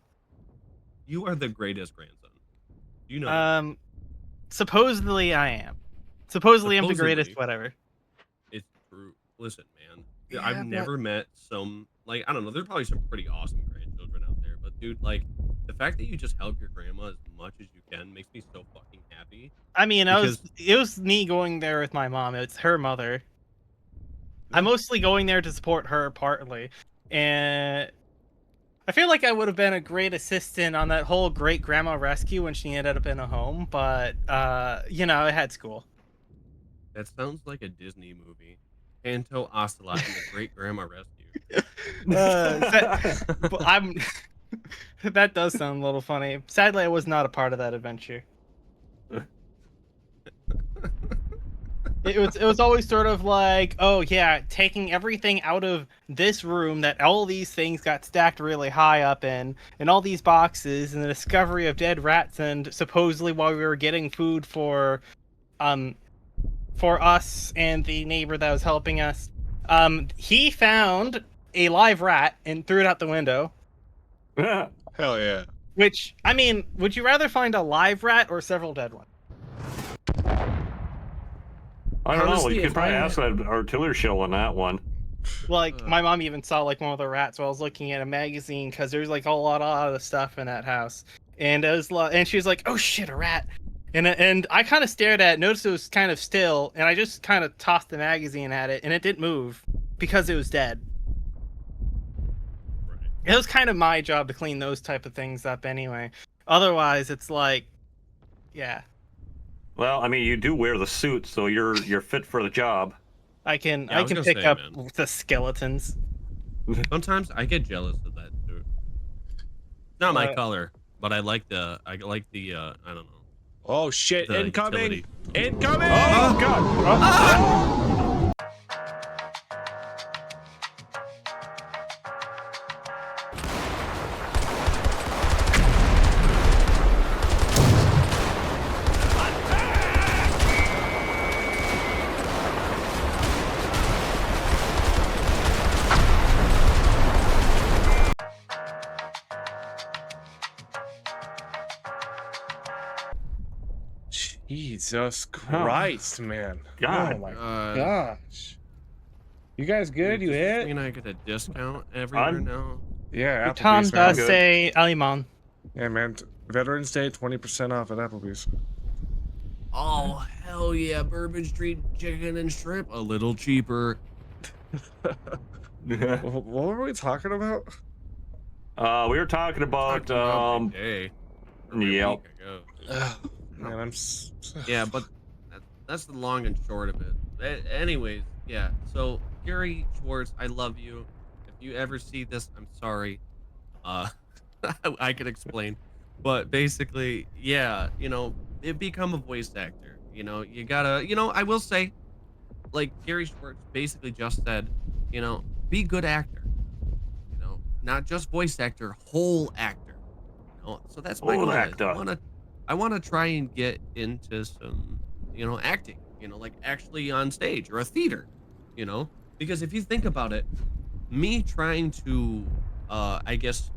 You are the greatest grandson. You know. Supposedly I am. Supposedly I'm the greatest, whatever. It's true. Listen, man. Yeah, I've never met some, I don't know, there's probably some pretty awesome grandchildren out there, but dude, the fact that you just help your grandma as much as you can makes me so fucking happy. I mean, it was me going there with my mom. It's her mother. I'm mostly going there to support her partly. And I feel like I would have been a great assistant on that whole great grandma rescue when she ended up in a home, but you know, I had school. That sounds like a Disney movie. Panto Ocelot and the Great Grandma Rescue. But I'm that does sound a little funny. Sadly, I was not a part of that adventure. It was always sort of like, oh yeah, taking everything out of this room that all these things got stacked really high up in, and all these boxes, and the discovery of dead rats, and supposedly while we were getting food for us and the neighbor that was helping us, he found a live rat and threw it out the window. Hell yeah. Which, I mean, would you rather find a live rat or several dead ones? I don't know. Honestly, You could if probably I- ask that artillery shell on that one. Like, my mom even saw like one of the rats while I was looking at a magazine because there's like a lot of stuff in that house, and it was and she was like, "Oh shit, a rat!" And I kind of stared at it, noticed it was kind of still, and I just kind of tossed the magazine at it, and it didn't move because it was dead. Right. It was kind of my job to clean those type of things up anyway. Otherwise, it's like, yeah, Well, I mean, you do wear the suit, so you're fit for the job. I can Yeah, I I was can gonna pick say, up man. the skeletons. Sometimes I get jealous of that too. Not my Uh, color, but I like the I don't know. Oh shit, The incoming! utility. Incoming! Oh God! Jesus Christ, man. God. Oh my Uh, gosh. You guys good? You does this hit? mean I get a discount everywhere I'm- now? Yeah, Tom Applebee's, does man. good. say Alimon. Yeah, man. Veterans Day, 20% off at Applebee's. Oh hell yeah, Bourbon Street chicken and shrimp, a little cheaper. What were we talking about? We were talking about Talked about my day. Or my yep. week ago. Ugh, man, I'm. Yeah, but that's the long and short of it. Anyways, yeah. So Gary Schwartz, I love you. If you ever see this, I'm sorry. I could explain, but basically, yeah, you know, it become a voice actor. You know, you gotta, you know, I will say, like Gary Schwartz basically just said, you know, be good actor. You know, not just voice actor, whole actor. You know, so that's my Whole goal. is actor. I wanna try and get into some, you know, acting. You know, like actually on stage or a theater. You know, because if you think about it, me trying to, I guess,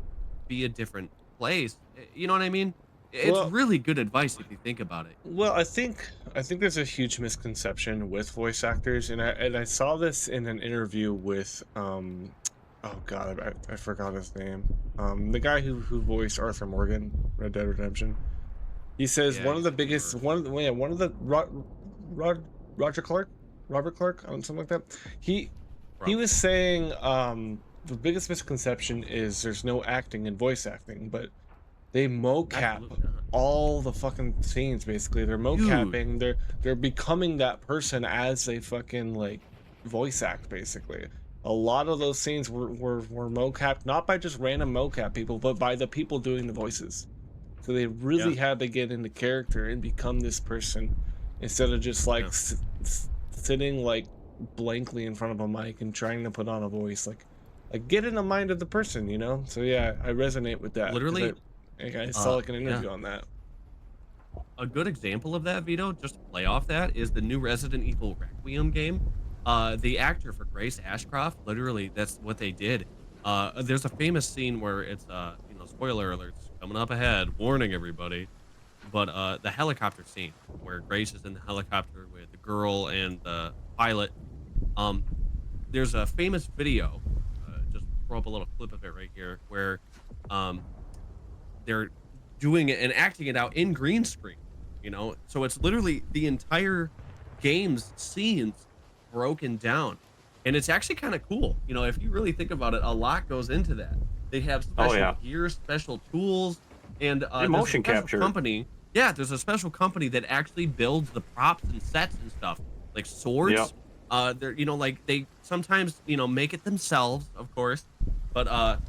be a different place. You know what I mean? It's Well- really good advice if you think about it. Well, I think there's a huge misconception with voice actors, and I saw this in an interview with oh god, I forgot his name. The guy who voiced Arthur Morgan, Red Dead Redemption. He says Yeah, one of he's the a biggest hero. one of the Robert Clark, something like that. He was saying the biggest misconception is there's no acting in voice acting, but they mocap Absolutely not. all the fucking scenes basically. They're mocapping, they're becoming that person as they fucking like voice act basically. A lot of those scenes were mocapped not by just random mocap people, but by the people doing the voices. So they really had to get into character and become this person instead of just like sitting like blankly in front of a mic and trying to put on a voice. Like get in the mind of the person, you know. So yeah, I resonate with that. 'cause Literally, I saw like an interview on that. a good example of that, Vito, just to play off that, is the new Resident Evil Requiem game. The actor for Grace Ashcroft, literally, that's what they did. There's a famous scene where it's, you know, spoiler alerts coming up ahead, warning everybody. But the helicopter scene where Grace is in the helicopter with the girl and the pilot. There's a famous video. Just throw up a little clip of it right here, where they're doing it and acting it out in green screen. You know, so it's literally the entire game's scenes broken down, and it's actually kind of cool. You know, if you really think about it, a lot goes into that. They have Oh, special yeah. gear, special tools, and there's a motion special capture. company. Yeah, there's a special company that actually builds the props and sets and stuff, like swords. Yep. They're like they sometimes make it themselves, of course, but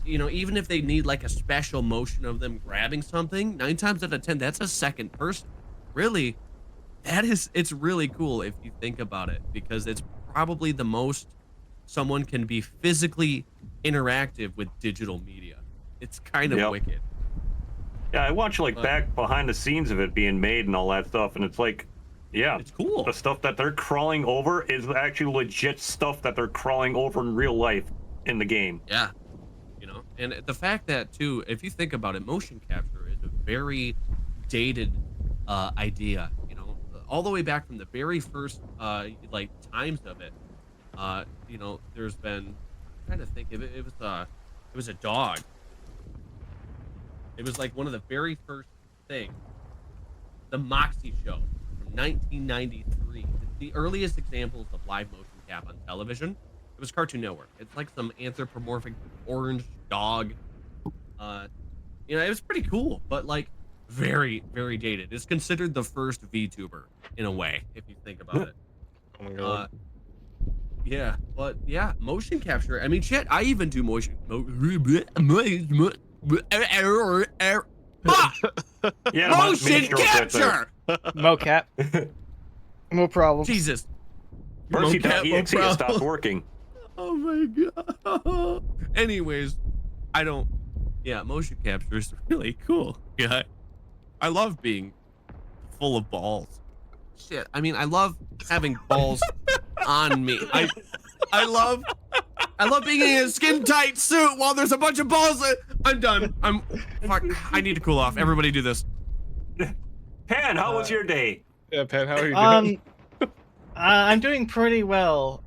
even if they need like a special motion of them grabbing something, 9 times out of 10, that's a second person. Really, it's really cool if you think about it, because it's probably the most someone can be physically interactive with digital media. It's kind of Yep. wicked. Yeah, I watch like But- back behind the scenes of it being made and all that stuff, and it's like, yeah, It's cool. the stuff that they're crawling over is actually legit stuff that they're crawling over in real life in the game. Yeah. And the fact that too, if you think about it, motion capture is a very dated idea, all the way back from the very first like times of it. There's been, I'm trying to think, it was a dog. It was like one of the very first things. The Moxie Show from 1993. The earliest examples of live motion cap on television. It was Cartoon Network. It's like some anthropomorphic orange dog. It was pretty cool, but like very, very dated. It's considered the first VTuber in a way, if you think about it. Oh my god. Yeah, but yeah, motion capture. I mean, shit, I even do motion. Yeah, Motion capture. Mocap. No problem. Jesus. Mercy.exe no has problem. stopped working. Oh my god. Anyways, motion capture is really cool. Yeah. I love being full of balls. Shit. I mean, I love having balls on me. I love being in a skin tight suit while there's a bunch of balls. I'm done. Fuck. I need to cool off. Everybody do this. Pan, how was your day? Yeah, Pat, how are you doing? I'm doing pretty well.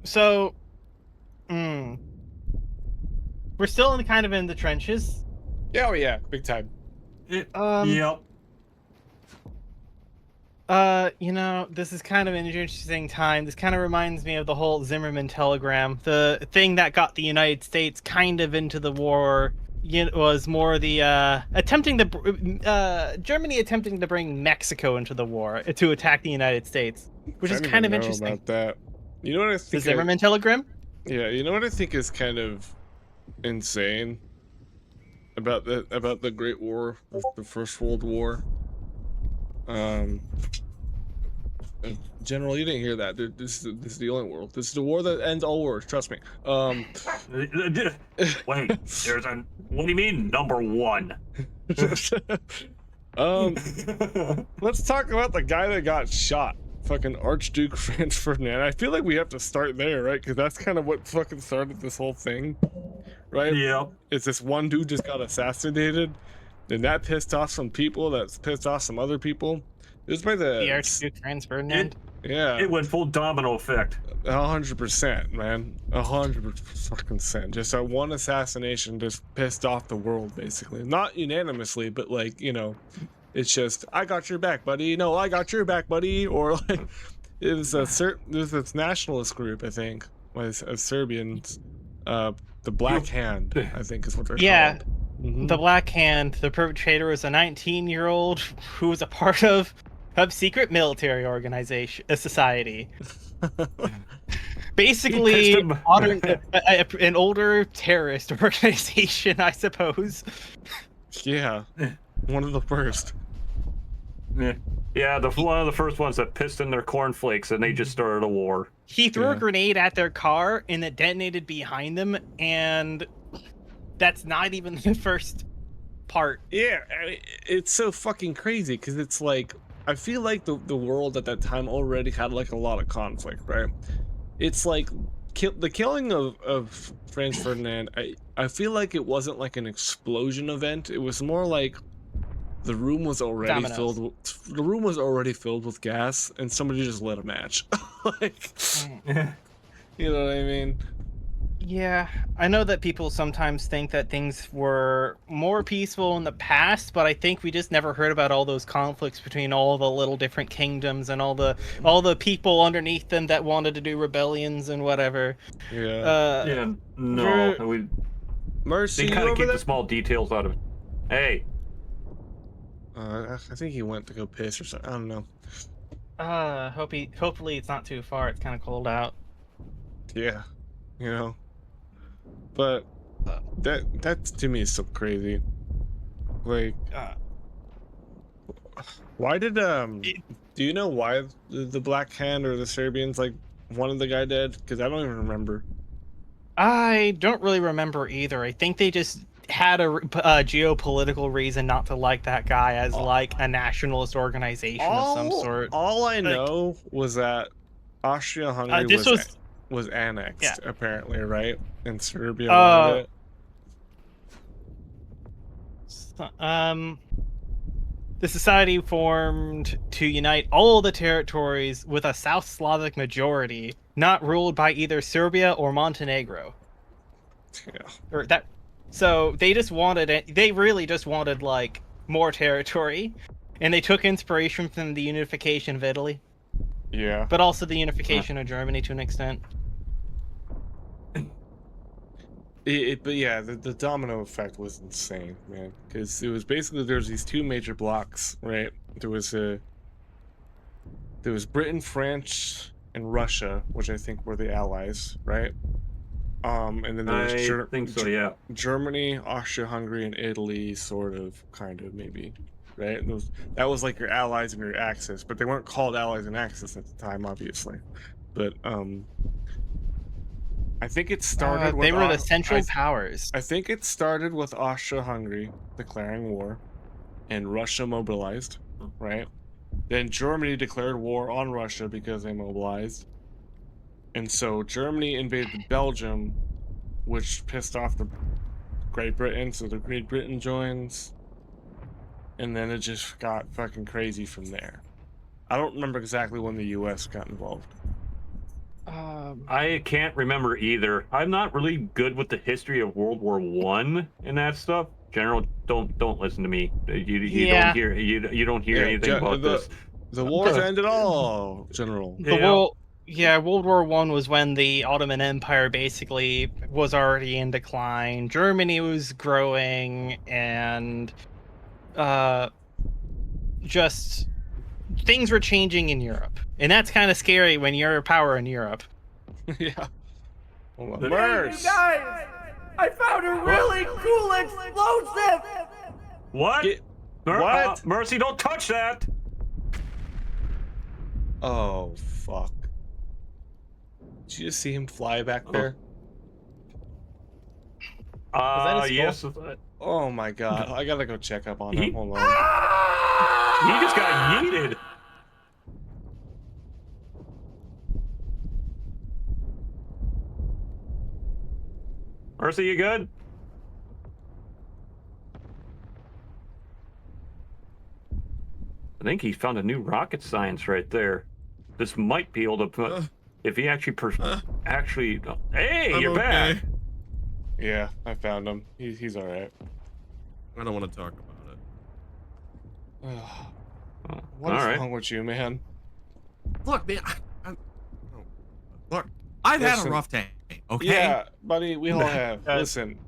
So, we're still in the trenches. Yeah, oh yeah, big time. Yep. This is kind of an interesting time. This kind of reminds me of the whole Zimmerman telegram. The thing that got the United States kind of into the war was more the Germany attempting to bring Mexico into the war to attack the United States, which is kind of interesting. About that. You know what I think? The Zimmerman telegram? Yeah, you know what I think is kind of insane about the Great War, the First World War. General, you didn't hear that, dude. This is the only world. This is the war that ends all wars. Trust me. Wait, what do you mean, number one? Let's talk about the guy that got shot. Fucking Archduke Franz Ferdinand. I feel like we have to start there, right? Because that's kind of what fucking started this whole thing, right? Yep. It's this one dude just got assassinated, and that pissed off some people. That's pissed off some other people. It was by The Archduke Franz Ferdinand. yeah, It went full domino effect. 100%, man. 100%. Just that one assassination just pissed off the world, basically. Not unanimously, but like, it's just, I got your back, buddy. No, I got your back, buddy. Or like, there's this nationalist group, I think, of Serbians, the Black Hand, I think is what they're Yeah. called. Mhm. The Black Hand, the perpetrator was a 19-year-old who was a part of a secret military organization, a society. Basically, He pissed him. an older terrorist organization, I suppose. Yeah, one of the first. Yeah, one of the first ones that pissed in their cornflakes and they just started a war. He threw Yeah. a grenade at their car and it detonated behind them, and that's not even the first part. Yeah, I mean, it's so fucking crazy because it's like, I feel like the world at that time already had like a lot of conflict, right? It's like the killing of Franz Ferdinand, I feel like it wasn't like an explosion event. It was more like the room was already Dominoes. filled with gas and somebody just lit a match. Like, you know what I mean? Yeah, I know that people sometimes think that things were more peaceful in the past, but I think we just never heard about all those conflicts between all the little different kingdoms and all the people underneath them that wanted to do rebellions and whatever. Yeah. Yeah, no, they Mercy, you kind of over keep there? the small details out of it. Hey, I think he went to go piss or something. I don't know. Hopefully it's not too far. It's kind of cold out. Yeah, you know. But that to me is so crazy. Like, why did do you know why the Black Hand or the Serbians like wanted the guy dead? Because I don't even remember. I don't really remember either. I think they just had a geopolitical reason not to like that guy as like a nationalist organization of some sort. All I Like, know was that Austria-Hungary this was annexed, Yeah. apparently, right? And Serbia wanted it. The society formed to unite all the territories with a South Slavic majority, not ruled by either Serbia or Montenegro. Yeah. Or that. So they just wanted it. They really just wanted like more territory, and they took inspiration from the unification of Italy, Yeah. but also the unification of Germany to an extent. But yeah, the domino effect was insane, man. Because it was basically there's these two major blocks, right? There was Britain, France, and Russia, which I think were the allies, right? And then there was I think so. Yeah. Germany, Austria-Hungary, and Italy, sort of, kind of, maybe, right? And that was like your allies and your axis, but they weren't called allies and axis at the time, obviously. But I think it started. They were the central powers. I think it started with Austria-Hungary declaring war, and Russia mobilized, right? Then Germany declared war on Russia because they mobilized. And so Germany invaded Belgium, which pissed off the Great Britain, so the Great Britain joins. And then it just got fucking crazy from there. I don't remember exactly when the US got involved. I can't remember either. I'm not really good with the history of World War I and that stuff. General, don't listen to me. You don't hear anything about this. The wars ended all, General. World War I was when the Ottoman Empire basically was already in decline. Germany was growing, and just things were changing in Europe, and that's kind of scary when you're a power in Europe. Yeah. Merce! Guys, I found a really cool explosive! What? What? Mercy, don't touch that! Oh, fuck. Did you just see him fly back there? Yes. Oh my god. I gotta go check up on him. Hold on. He just got yeeted. Mercy, you good? I think he found a new rocket science right there. This might be able to put, if he actually hey, I'm you're back. Yeah, I found him. He's all right. I don't want to talk about it. What is wrong with you, man? Look, man. Look, I've had a rough day. Okay. Yeah, buddy, we all have. Listen,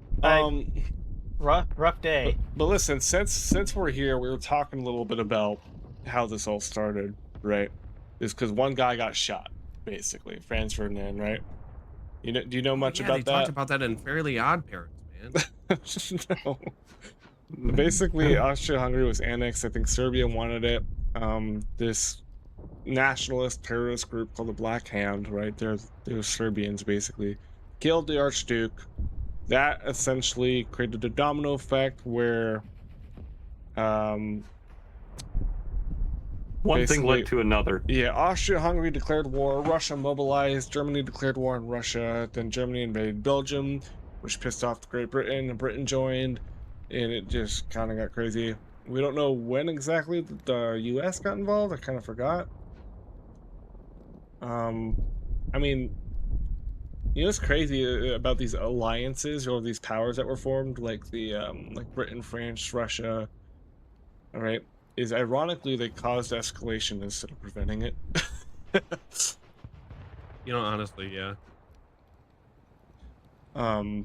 rough day. But listen, since we're here, we were talking a little bit about how this all started, right? It's because one guy got shot, basically, Franz Ferdinand, right? Do you know much about that? They talked about that in Fairly Odd Parents, man. No. Basically, Austria-Hungary was annexed. I think Serbia wanted it. This nationalist terrorist group called the Black Hand, right? They're Serbians, basically. Killed the Archduke. That essentially created a domino effect where one thing led to another. Yeah, Austria-Hungary declared war, Russia mobilized, Germany declared war on Russia, then Germany invaded Belgium, which pissed off Great Britain, and Britain joined, and it just kind of got crazy. We don't know when exactly the US got involved. I kind of forgot. I mean, You know what's crazy about these alliances or these powers that were formed, like the like Britain, France, Russia, all right, is ironically they caused escalation instead of preventing it. You know, honestly, yeah. I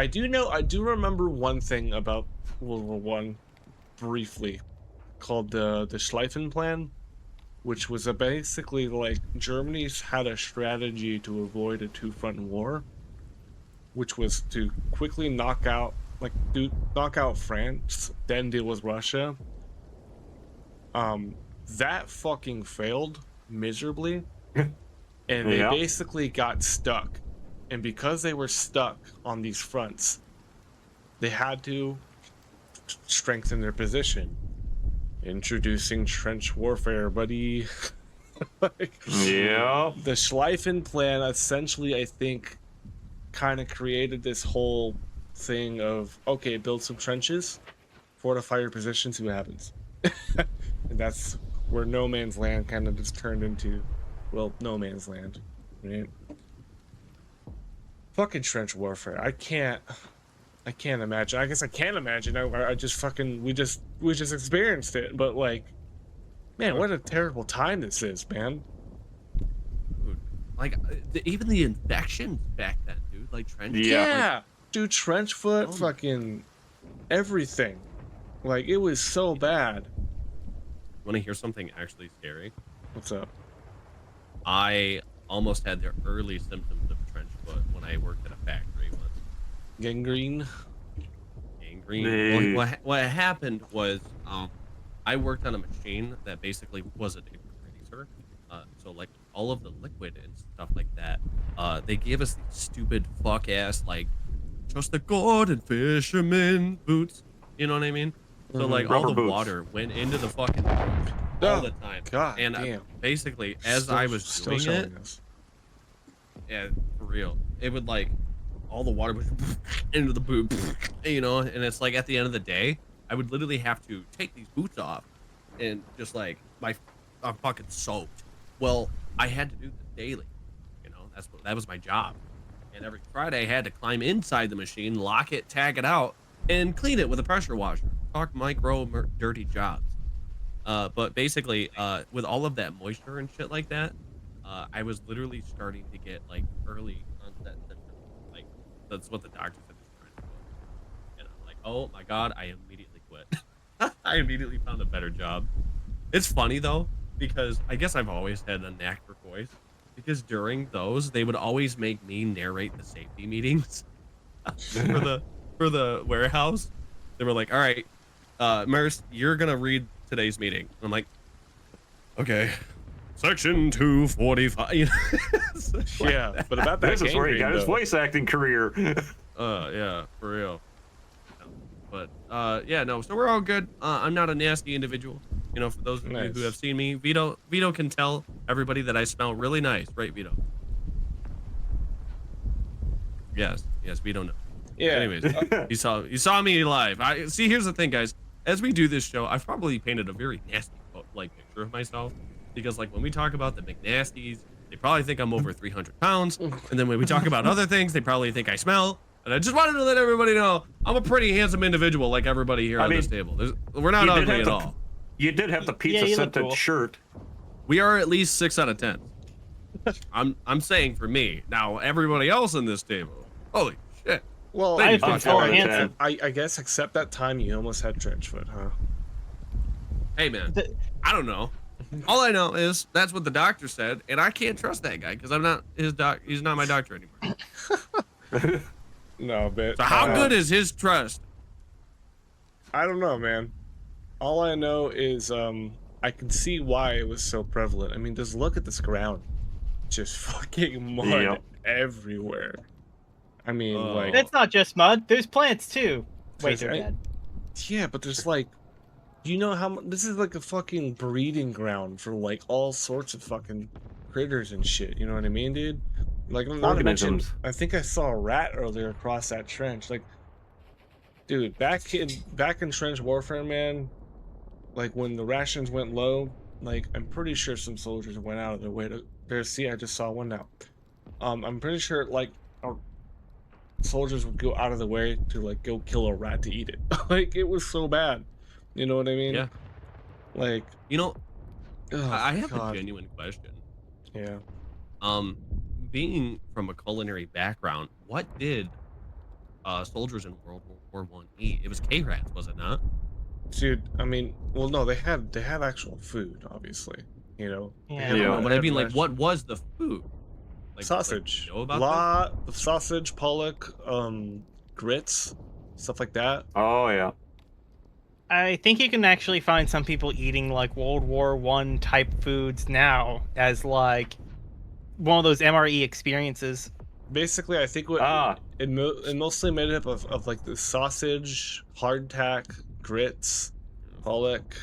do remember one thing about World War One briefly, called the Schleifen Plan, which was basically like Germany's had a strategy to avoid a two-front war, which was to quickly knock out France, then deal with Russia. That fucking failed miserably, and they basically got stuck. And because they were stuck on these fronts, they had to strengthen their position. Introducing trench warfare, buddy. Yeah. The Schleifen Plan essentially, I think, kind of created this whole thing of, okay, build some trenches, fortify your position, see what happens. And that's where no man's land kind of just turned into, well, no man's land, right? Fucking trench warfare. I can't imagine. I guess I can't imagine. I just fucking we just experienced it. But like, man, what a terrible time this is, man. Dude, like even the infections back then, dude. Like trench. Yeah, dude, trench foot, fucking everything. Like it was so bad. Want to hear something actually scary? What's up? I almost had the early symptoms of trench foot when I worked at a factory once. Gangrene. Well, what happened was I worked on a machine that basically was a razor. So like all of the liquid and stuff like that, they gave us these stupid fuck ass like just a god and fisherman boots. You know what I mean? So like all the boots. Water went into the fucking boots all the time. God and damn. Basically as I was doing it, yeah, for real, it would like all the water would into the boot, you know, and it's like at the end of the day, I would literally have to take these boots off and just like I'm fucking soaked. Well, I had to do this daily, you know, that was my job. And every Friday I had to climb inside the machine, lock it, tag it out, and clean it with a pressure washer. Talk dirty jobs. But basically, with all of that moisture and shit like that, I was literally starting to get like early onset symptoms. Like that's what the doctor said. And I'm like, oh my god, I immediately quit. I immediately found a better job. It's funny though, because I guess I've always had a knack for voice. Because during those, they would always make me narrate the safety meetings for the warehouse. They were like, all right, Merce, you're gonna read today's meeting. I'm like, okay. Section 245. You know? Yeah, like but about that, this is where he got his voice acting career. Yeah, for real. But yeah, no. So we're all good. I'm not a nasty individual. You know, for those of you who have seen me, Vito can tell everybody that I smell really nice, right, Vito? Yes, Vito knows. Yeah. Anyways, you saw me live. See. Here's the thing, guys. As we do this show, I've probably painted a very nasty like picture of myself. Because like when we talk about the McNasties, they probably think I'm over 300 pounds. And then when we talk about other things, they probably think I smell. And I just wanted to let everybody know I'm a pretty handsome individual like everybody here on this table. We're not ugly at all. You did have the pizza scented shirt. We are at least 6 out of 10. I'm saying for me. Now everybody else in this table. Holy shit. Well, I've been told handsome. I guess except that time you almost had trench foot, huh? Hey man, I don't know. All I know is that's what the doctor said, and I can't trust that guy because I'm not his doc. He's not my doctor anymore. No, but so how good is his trust? I don't know, man. All I know is I can see why it was so prevalent. I mean, just look at this ground, just fucking mud everywhere. I mean, like it's not just mud. There's plants too. Wait, they're dead. Yeah, but there's like. You know how this is like a fucking breeding ground for like all sorts of fucking critters and shit. You know what I mean, dude? Like, not to mention, I think I saw a rat earlier across that trench. Like, dude, back in trench warfare, man. Like when the rations went low, Like, I'm pretty sure some soldiers went out of their way to. There's, see, I just saw one now. I'm pretty sure like our soldiers would go out of the way to like go kill a rat to eat it. Like, it was so bad. You know what I mean? Yeah. Like, You know, oh I have God. a genuine question. Yeah. Um, being from a culinary background, what did soldiers in World War I eat? It was K-Rats, was it not? Dude, I mean, well, no, they had actual food, obviously. You know, they Yeah. had, Yeah. No, but they I had mean, like, ration- what was the food? sausage, do you know about that? lot of sausage, pollock, grits, stuff like that. Oh yeah. I think you can actually find some people eating like World War One type foods now as like one of those MRE experiences. Basically, I think what it mostly made up of like the sausage, hardtack, grits, pollock,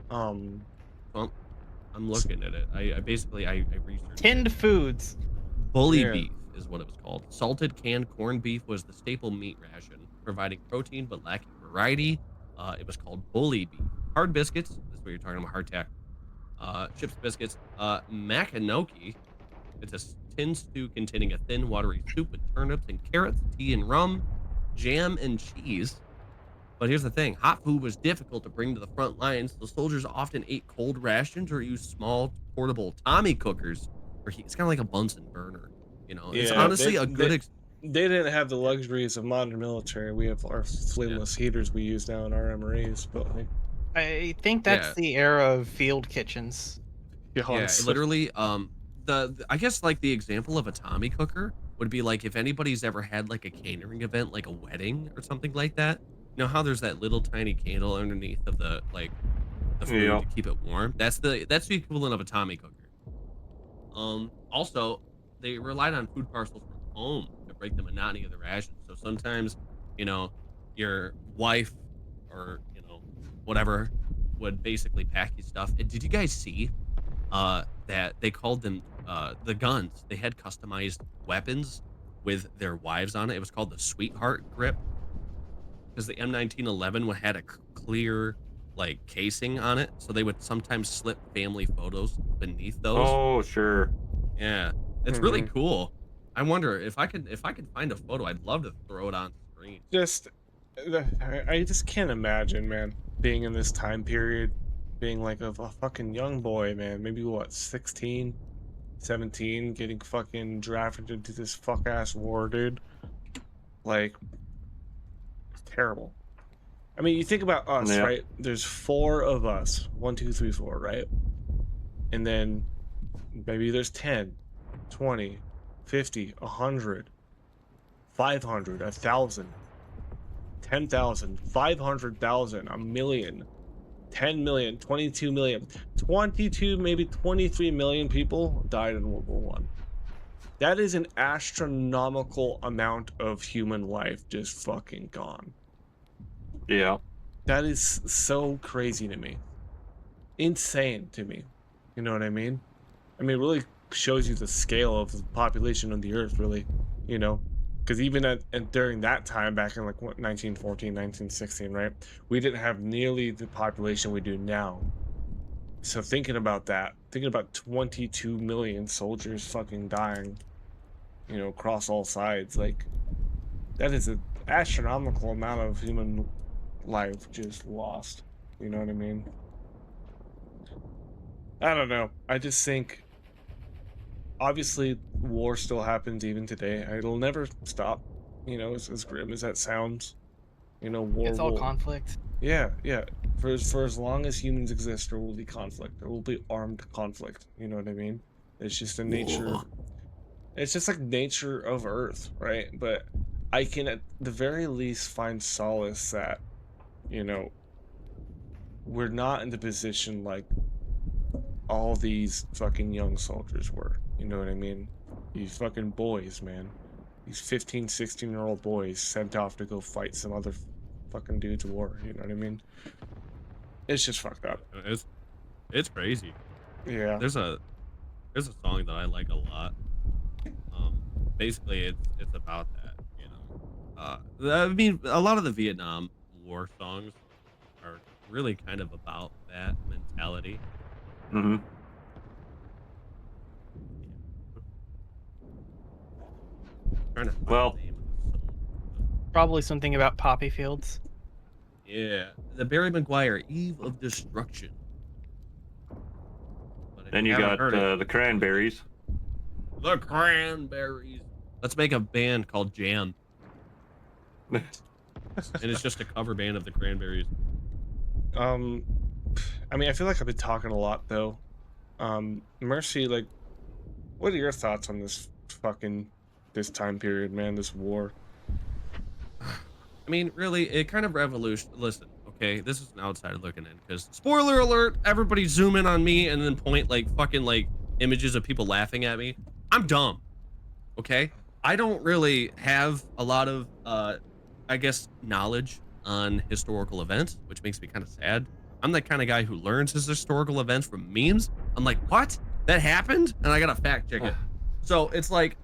Well, I'm looking at it. I basically I researched Tinned it. foods. Bully Yeah. beef is what it was called. Salted canned corned beef was the staple meat ration, providing protein but lacking variety. It was called bully beef. Hard biscuits. That's what you're talking about. Hardtack. Chips biscuits. Makanoki. It's a tin stew containing a thin, watery soup with turnips and carrots, tea and rum, jam and cheese. But here's the thing: hot food was difficult to bring to the front lines, so soldiers often ate cold rations or used small, portable Tommy cookers. It's kind of like a Bunsen burner, you know. It's Yeah, honestly a good. they didn't have the luxuries of modern military. We have our flameless heaters we use now in our MREs, but like, I think that's Yeah. the era of field kitchens. yeah, Yeah, honestly. literally. I guess like the example of a Tommy cooker would be like if anybody's ever had like a catering event, like a wedding or something like that. You know how there's that little tiny candle underneath of the food Yeah. to keep it warm. That's the equivalent of a Tommy cooker. Also, they relied on food parcels from home to break the monotony of the rations. So sometimes, you know, your wife or whatever would basically pack you stuff. And did you guys see that they called them the guns? They had customized weapons with their wives on it. It was called the Sweetheart Grip because the M1911 had a clear like casing on it, so they would sometimes slip family photos beneath those. Oh sure. Yeah, it's really cool. I wonder if I could find a photo. I'd love to throw it on screen. I just can't imagine, man, being in this time period, being like a fucking young boy, man, maybe what, 16, 17, getting fucking drafted into this fuck ass war, dude. Like, it's terrible. I mean, you think about us, Yeah. right? There's 4 of us. 1, 2, 3, 4, right? And then maybe there's 10, 20, 50, 100, 500, 1,000, 10,000, 500,000, a million, 10 million, 22 million, 22, maybe 23 million people died in World War One. That is an astronomical amount of human life just fucking gone. Yeah. That is so crazy to me. Insane to me. You know what I mean? I mean, it really shows you the scale of the population of the earth, really, you know? Because even during that time, back in like what, 1914, 1916, right? We didn't have nearly the population we do now. So thinking about that, thinking about 22 million soldiers fucking dying, you know, across all sides, like, that is an astronomical amount of human life just lost. You know what I mean? I don't know. I just think, obviously, war still happens even today. It'll never stop. You know, as grim as that sounds. You know, war It's all will. conflict. Yeah, yeah. For as long as humans exist, there will be conflict. There will be armed conflict. You know what I mean? It's just a nature. Whoa. It's just like nature of Earth, right? But I can, at the very least, find solace that, you know, we're not in the position like all these fucking young soldiers were. You know what I mean? These fucking boys, man. These 15, 16-year-old boys sent off to go fight some other fucking dude's war. You know what I mean? It's just fucked up. It's crazy. Yeah. There's a song that I like a lot. Basically it's about that, you know. I mean, a lot of the Vietnam War songs are really kind of about that mentality. Mm-hmm. Trying to find Well- the name of the song. Probably something about poppy fields. Yeah, the Barry Maguire Eve of Destruction. But if Then you haven't got heard it, the Cranberries. the Cranberries. Let's make a band called Jam, and it's just a cover band of the Cranberries. I mean, I feel like I've been talking a lot though. Mercy, like, what are your thoughts on this time period, man? This war. I mean, really, it kind of revolution. Listen, okay, this is an outsider looking in, because spoiler alert, everybody zoom in on me and then point like fucking like images of people laughing at me. I'm dumb, okay? I don't really have a lot of, I guess, knowledge on historical events, which makes me kind of sad. I'm the kind of guy who learns his historical events from memes. I'm like, what? That happened? And I gotta fact check it. So it's like,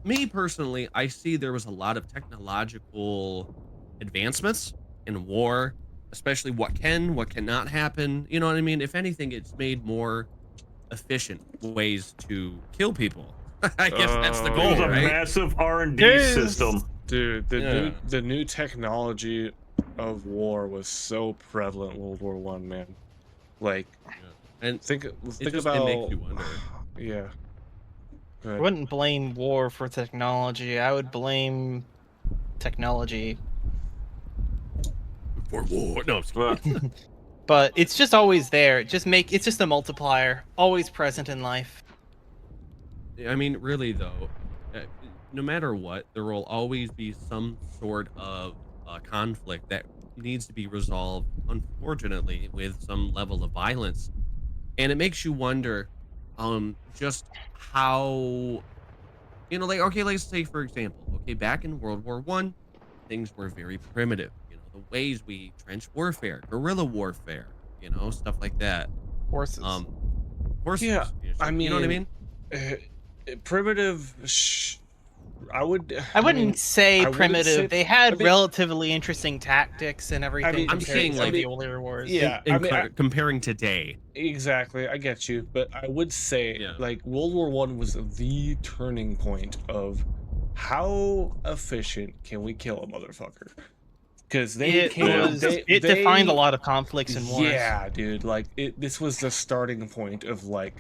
me personally, I see there was a lot of technological advancements in war, especially what cannot happen. You know what I mean? If anything, it's made more efficient ways to kill people. I guess that's the It goal, was a right? massive R&D Yes. system. Dude, Yeah. the new technology of war was so prevalent in World War One, man. Like, And think it about makes you wonder. yeah. Go I ahead. wouldn't blame war for technology. I would blame technology. For war. No, I'm just Well, kidding. But it's just always there. It's just a multiplier, always present in life. I mean, really though, no matter what, there will always be some sort of conflict that needs to be resolved, unfortunately, with some level of violence. And it makes you wonder, just how, like, okay, let's say, for example, okay, back in World War One, things were very primitive. The ways we trench warfare, guerrilla warfare, stuff like that. Horses. Horses. Yeah, I you know what I mean? Primitive. I would. I wouldn't mean, say I wouldn't primitive. say- they had I mean- relatively interesting tactics and everything. mean, I'm compared saying, to like- the older wars. Yeah, Comparing today. Exactly, I get you, but I would say Yeah. like World War One was the turning point of how efficient can we kill a motherfucker? Because It defined a lot of conflicts and wars. Yeah, dude, like this was the starting point of like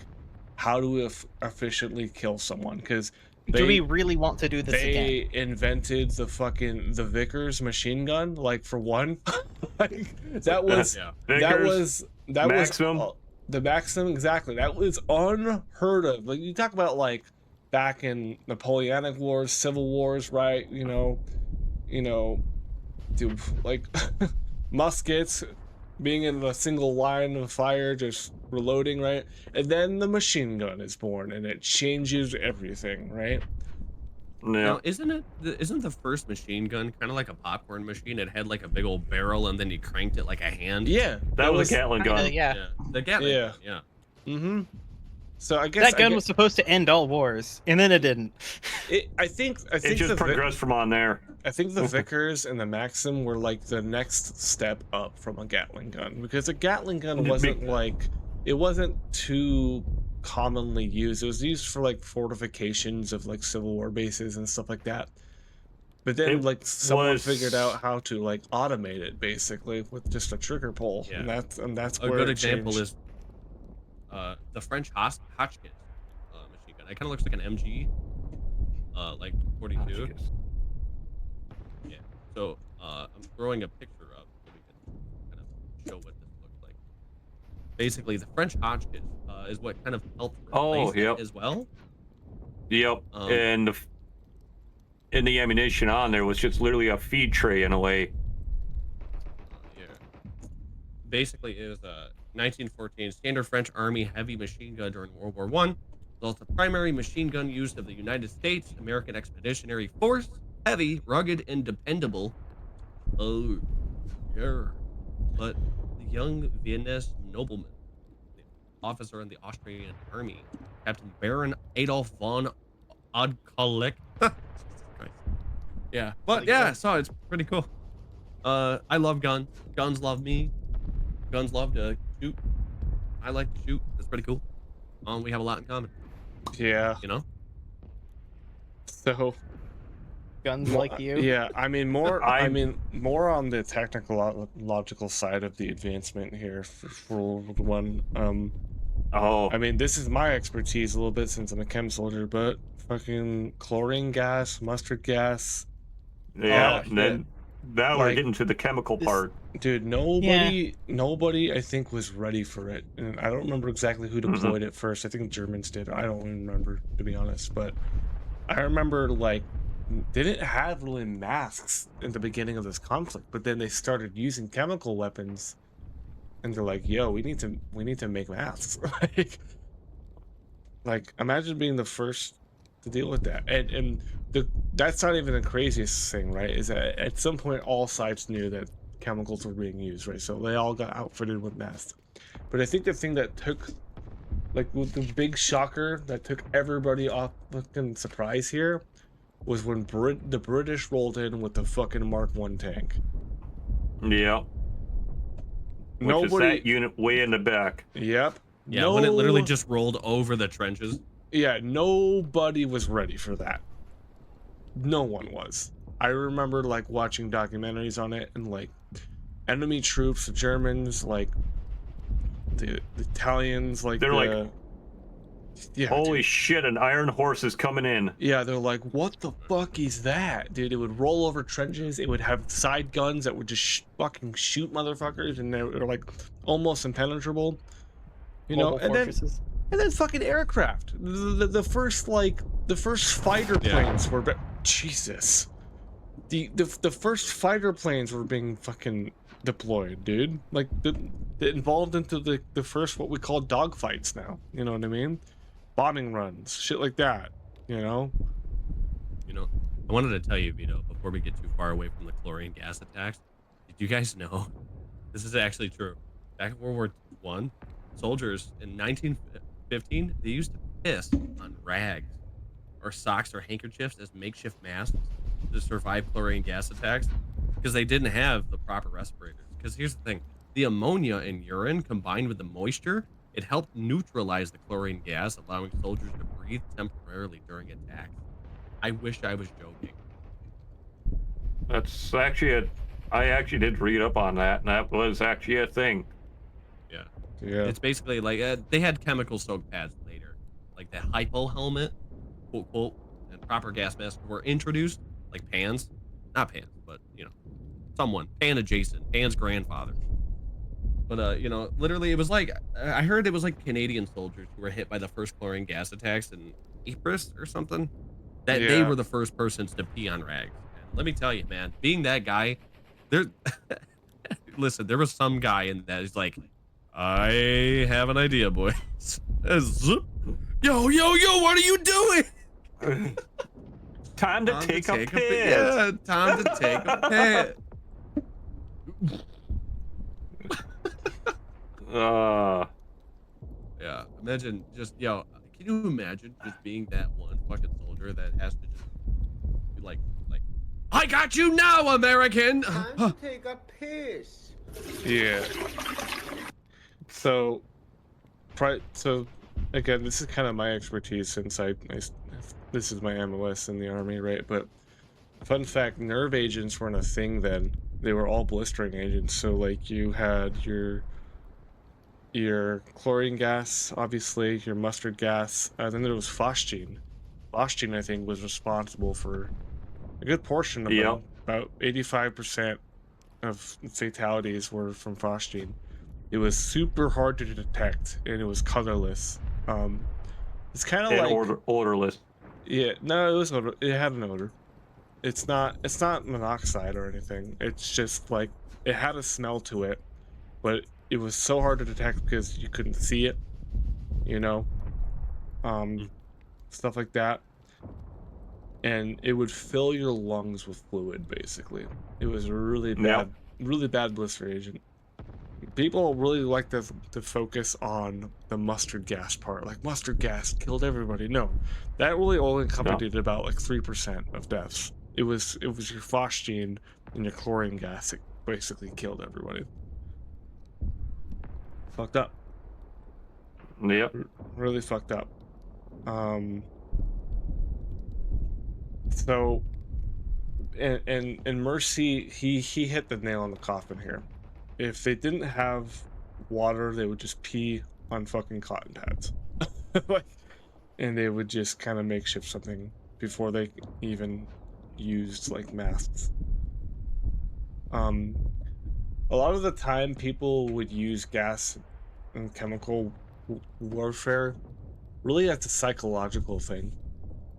how do we efficiently kill someone? Because Do we really want to do this again? they invented the Vickers machine gun, like, for one. Like, that was Yeah. Vickers, Maximum. was the Maxim, exactly. That was unheard of. Like, you talk about like back in Napoleonic Wars, Civil Wars, right? Dude, like muskets being in a single line of fire, just reloading, right? And then the machine gun is born, and it changes everything, right? yeah. Now, isn't the first machine gun kind of like a popcorn machine? It had like a big old barrel, and then you cranked it like a hand. Yeah, That was a Gatling gun. Yeah. The Gatling Yeah. gun, yeah. Mm-hmm. So I guess That gun was supposed to end all wars, and then it didn't. I think It just progressed from on there. I think the Vickers and the Maxim were like the next step up from a Gatling gun, because a Gatling gun wasn't too commonly used. It was used for like fortifications of like Civil War bases and stuff like that. But then It like someone was- figured out how to like automate it basically with just a trigger pull, Yeah. and that's A where good it example changed. is the French Hotchkiss machine gun. It kind of looks like an MG, like 42. Yeah. So I'm throwing a picture up so we can kind of show what this looks like. Basically, the French Hotchkiss is what kind of helped replace yep. it as well. Yep. And in the ammunition on there was just literally a feed tray in a way. Yeah. Basically, it was a 1914 standard French Army heavy machine gun during World War One. It's the primary machine gun used of the United States American Expeditionary Force. Heavy, rugged, and dependable. Oh, yeah. But the young Viennese nobleman, the officer in the Austrian army, Captain Baron Adolf von Oudkirk. Yeah, but yeah, so it's pretty cool. I love guns. Guns love me. Guns love to shoot. I like to shoot. That's pretty cool. We have a lot in common. Yeah. You know. So Guns like you. Yeah, I mean more. I- I mean more on the technical logical side of the advancement here for World War I. Oh, I mean this is my expertise a little bit since I'm a chem soldier, but fucking chlorine gas, mustard gas, yeah. oh, And then now we're Like, getting to the chemical this- part. dude. Nobody I think was ready for it, and I don't remember exactly who deployed it first. I think Germans did. I don't even remember, to be honest, but I remember like they didn't have really masks in the beginning of this conflict, but then they started using chemical weapons, and they're like, "Yo, we need to make masks." like imagine being the first to deal with that, and that's not even the craziest thing, right? Is that at some point all sides knew that chemicals were being used, right? So they all got outfitted with masks. But I think the thing that took like the big shocker that took everybody off fucking surprise here was when the British rolled in with the fucking Mark 1 tank. Yeah. Which is that unit way in the back. Yep. Yeah, when it literally just rolled over the trenches. Yeah, nobody was ready for that. No one was. I remember like watching documentaries on it, and like enemy troops, the Germans, like the Italians, like They're like, yeah, holy dude. shit, an iron horse is coming in. Yeah, they're like, what the fuck is that, dude? It would roll over trenches. It would have side guns that would just fucking shoot motherfuckers, and they were like almost impenetrable, you know. Mobile fortresses. And then fucking aircraft. The first fighter planes were Jesus. The first fighter planes were being fucking deployed, dude. Like they involved into the first what we call dogfights now. You know what I mean? Bombing runs, shit like that. You know. You know, I wanted to tell you, Vito, before we get too far away from the chlorine gas attacks. Did you guys know this is actually true? Back in World War I, soldiers in 1915 they used to piss on rags or socks or handkerchiefs as makeshift masks to survive chlorine gas attacks because they didn't have the proper respirators. Because here's the thing, the ammonia in urine combined with the moisture, it helped neutralize the chlorine gas, allowing soldiers to breathe temporarily during attacks. I wish I was joking. That's actually I actually did read up on that, and that was actually a thing. Yeah. It's basically like they had chemical soaked pads later, like the hypo helmet, quote, quote, and proper gas masks were introduced, like Pan's, not Pan's, but you know, someone, Pan adjacent, Pan's grandfather. But you know, literally it was like, I heard it was like Canadian soldiers who were hit by the first chlorine gas attacks in Ypres or something, that they Yeah. were the first persons to pee on rags. And let me tell you, man, being that guy, there, listen, there was some guy in that is like, I have an idea, boys. Yo, what are you doing? Time to take a piss. Yeah, time to take a piss. Yeah, imagine just, can you imagine just being that one fucking soldier that has to just be like, I got you now, American! Time to take a piss. Yeah. So again, this is kind of my expertise since this is my MOS in the army, right? But fun fact, nerve agents weren't a thing then. They were all blistering agents. So like you had your chlorine gas, obviously, your mustard gas, and then there was phosgene. Phosgene, I think, was responsible for a good portion of them. About 85% of fatalities were from phosgene. It was super hard to detect, and it was colorless. It's kind of like odorless. Yeah, no, it had an odor. It's not monoxide or anything. It's just like it had a smell to it, but it was so hard to detect because you couldn't see it, you know, stuff like that. And it would fill your lungs with fluid, basically. It was a really bad blister agent. People really like to focus on the mustard gas part. Like, mustard gas killed everybody. No, that really only accompanied about like 3% of deaths. It was your phosgene and your chlorine gas that basically killed everybody. Fucked up. Yep. Really fucked up. So, and Mercy, he hit the nail on the coffin here. If they didn't have water, they would just pee on fucking cotton pads, like, and they would just kind of makeshift something before they even used like masks. A lot of the time, people would use gas and chemical warfare really as a psychological thing.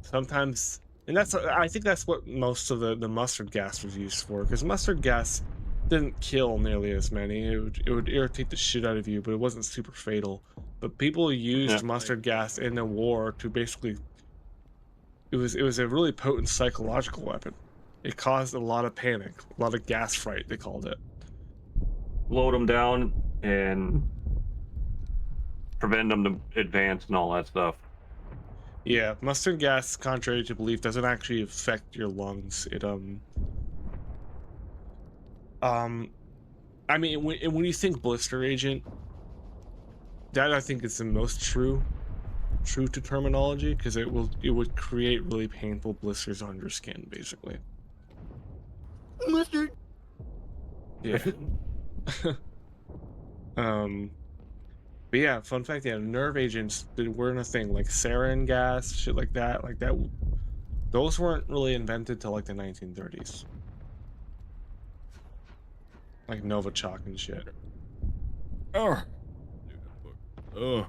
Sometimes, and I think that's what most of the mustard gas was used for, because mustard gas didn't kill nearly as many. It would irritate the shit out of you, but it wasn't super fatal. But people used mustard gas in the war to basically, it was a really potent psychological weapon. It caused a lot of panic, a lot of gas fright, they called it. Load them down and prevent them to advance and all that stuff. Yeah, mustard gas, contrary to belief, doesn't actually affect your lungs. I mean, when you think blister agent, that I think is the most true to terminology, because it would create really painful blisters on your skin, basically. Mustard. Yeah. But yeah, fun fact, yeah, nerve agents weren't a thing, like sarin gas, shit like that, those weren't really invented till like the 1930s. Like Novichok and shit. Oh, oh,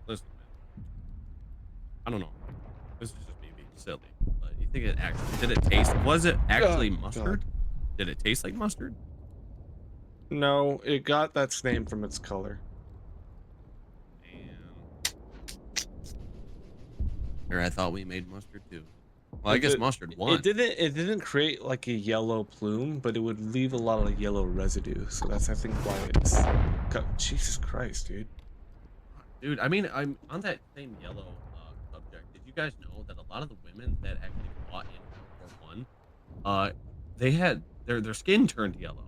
listen, man. I don't know. This is just me being silly. But you think it actually did it taste? Was it actually mustard? God. Did it taste like mustard? No, it got that name from its color. Or I thought we made mustard too. Well, I guess mustard won. It didn't create like a yellow plume, but it would leave a lot of yellow residue. So that's, I think, why it's Jesus Christ, dude. Dude, I mean, I'm on that same yellow subject. Did you guys know that a lot of the women that actually fought in World War I, they had their skin turned yellow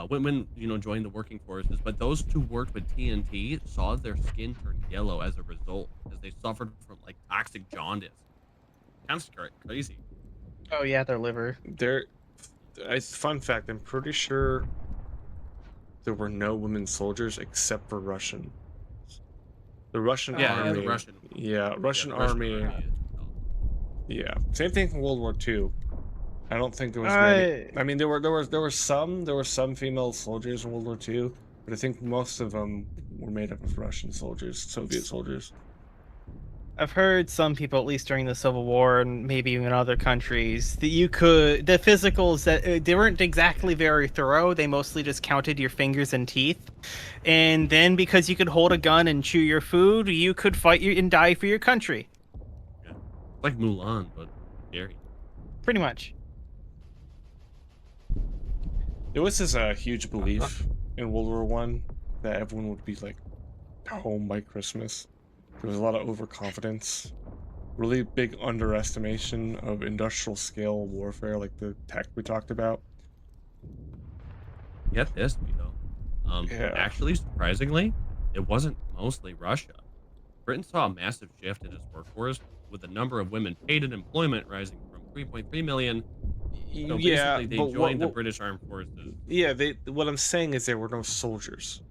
when joined the working forces, but those who worked with TNT saw their skin turn yellow as a result, as they suffered from like toxic jaundice. Kind of crazy. Oh yeah, their liver. Fun fact, I'm pretty sure there were no women soldiers except for Russian. The Russian army. Russian army. Yeah, same thing from World War II. I don't think there was many. I mean, there were some female soldiers in World War II, but I think most of them were made up of Russian soldiers, Soviet soldiers. I've heard some people, at least during the Civil War and maybe even other countries, that the physicals that they weren't exactly very thorough. They mostly just counted your fingers and teeth, and then because you could hold a gun and chew your food, you could fight and die for your country. Yeah. Like Mulan, but scary. Pretty much. There was this huge belief in World War I that everyone would be like home by Christmas. There was a lot of overconfidence, really big underestimation of industrial scale warfare, like the tech we talked about. Get this, actually, surprisingly, it wasn't mostly Russia. Britain saw a massive shift in its workforce, with the number of women paid in employment rising from 3.3 million. So basically, they joined the British Armed Forces. Yeah, what I'm saying is there were no soldiers.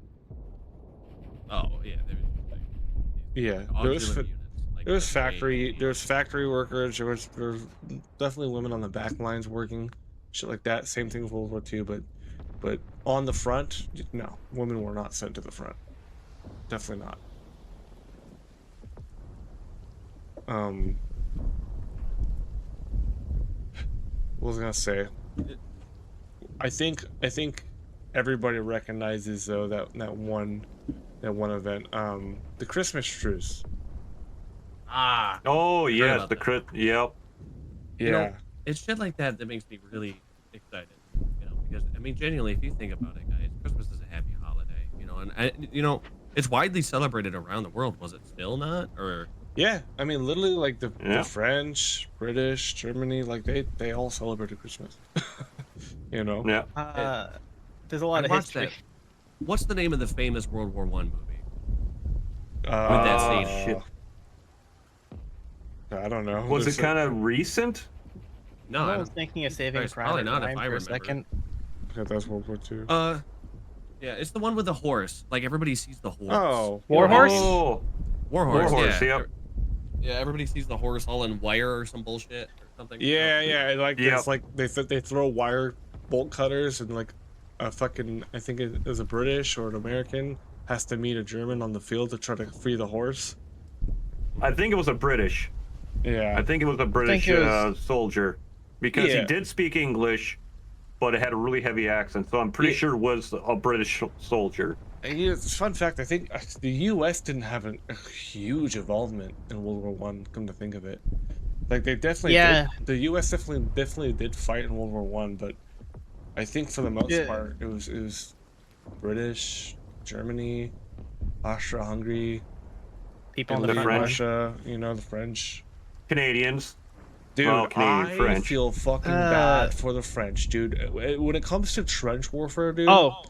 Oh, yeah. There was factory workers. There was definitely women on the back lines working, shit like that. Same thing with World War II, but on the front, no, women were not sent to the front. Definitely not. What was I gonna say? I think everybody recognizes though that one event, the Christmas truce. Oh yes, Yep. Yeah. It's shit like that that makes me really excited. Because I mean, genuinely, if you think about it, guys, Christmas is a happy holiday. And it's widely celebrated around the world. Was it still not? Or yeah, I mean, literally, like the French, British, Germany, like they all celebrated Christmas. Yeah. There's a lot of history. What's the name of the famous World War I movie? that scene. Shit. I don't know. Was it kind of recent? No, I I was don't. thinking of Saving Christ, Private probably not if Ryan I for a remember. second. Yeah, that's World War II. Yeah, it's the one with the horse. Like everybody sees the horse. Oh, War Horse? Oh, Warhorse. Warhorse, Yeah. yep. Yeah, everybody sees the horse all in wire or some bullshit or something. Yeah, yeah. Like Yep. it's like they throw wire bolt cutters and like a fucking I think it is a British or an American has to meet a German on the field to try to free the horse. I think it was a British. Yeah. I think it was a British it was- soldier because he Yeah. did speak English, but it had a really heavy accent. So I'm pretty Yeah. sure it was a British soldier. And, you know, fun fact, I think the U.S. didn't have a huge involvement in World War One. Come to think of it, like they definitely Yeah. did. The U.S. definitely did fight in World War One, but I think for the most Yeah. part it was British, Germany, Austria-Hungary, People in The the front line. French. Russia. You know, the French. Canadians. Dude, Well, Canadian I French. feel fucking bad for the French, dude. When it comes to trench warfare, dude. Oh,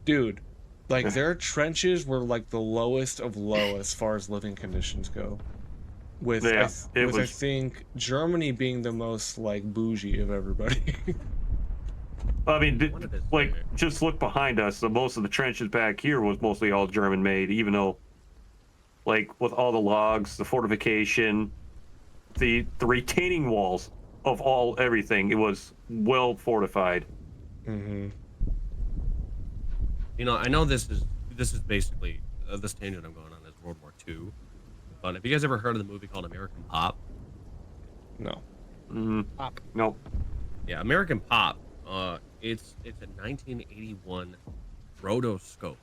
Dude, like their trenches were like the lowest of low as far as living conditions go. With, Yeah, it I was- think Germany being the most like bougie of everybody. I mean, One of his like, favorite. just look behind us. Most of the trenches back here was mostly all German made, even though, like, with all the logs, the fortification, the retaining walls of everything, it was well fortified. Mm-hmm. You know, I know this is basically this tangent I'm going on is World War II. But have you guys ever heard of the movie called American Pop? No. Pop. Nope. Yeah, American Pop. It's a 1981 rotoscope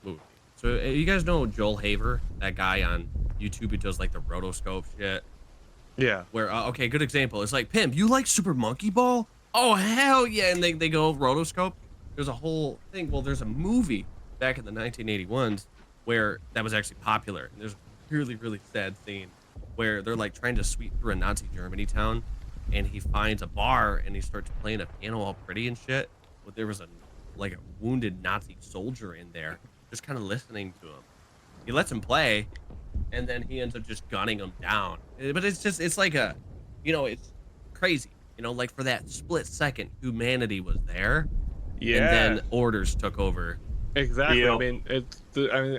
movie. So you guys know Joel Haver, that guy on YouTube who does like the rotoscope shit. Yeah. Where okay, good example. It's like, Pimp, you like Super Monkey Ball? Oh hell yeah! And they go rotoscope. There's a whole thing. Well, there's a movie back in the 1981s where that was actually popular. And there's a really sad scene where they're like trying to sweep through a Nazi Germany town, and he finds a bar and he starts playing a piano all pretty and shit. But there was a wounded Nazi soldier in there, just kind of listening to him. He lets him play, and then he ends up just gunning him down. But it's like a, it's crazy. Like for that split second, humanity was there, Yeah. and then orders took over. Exactly. Yeah. I mean,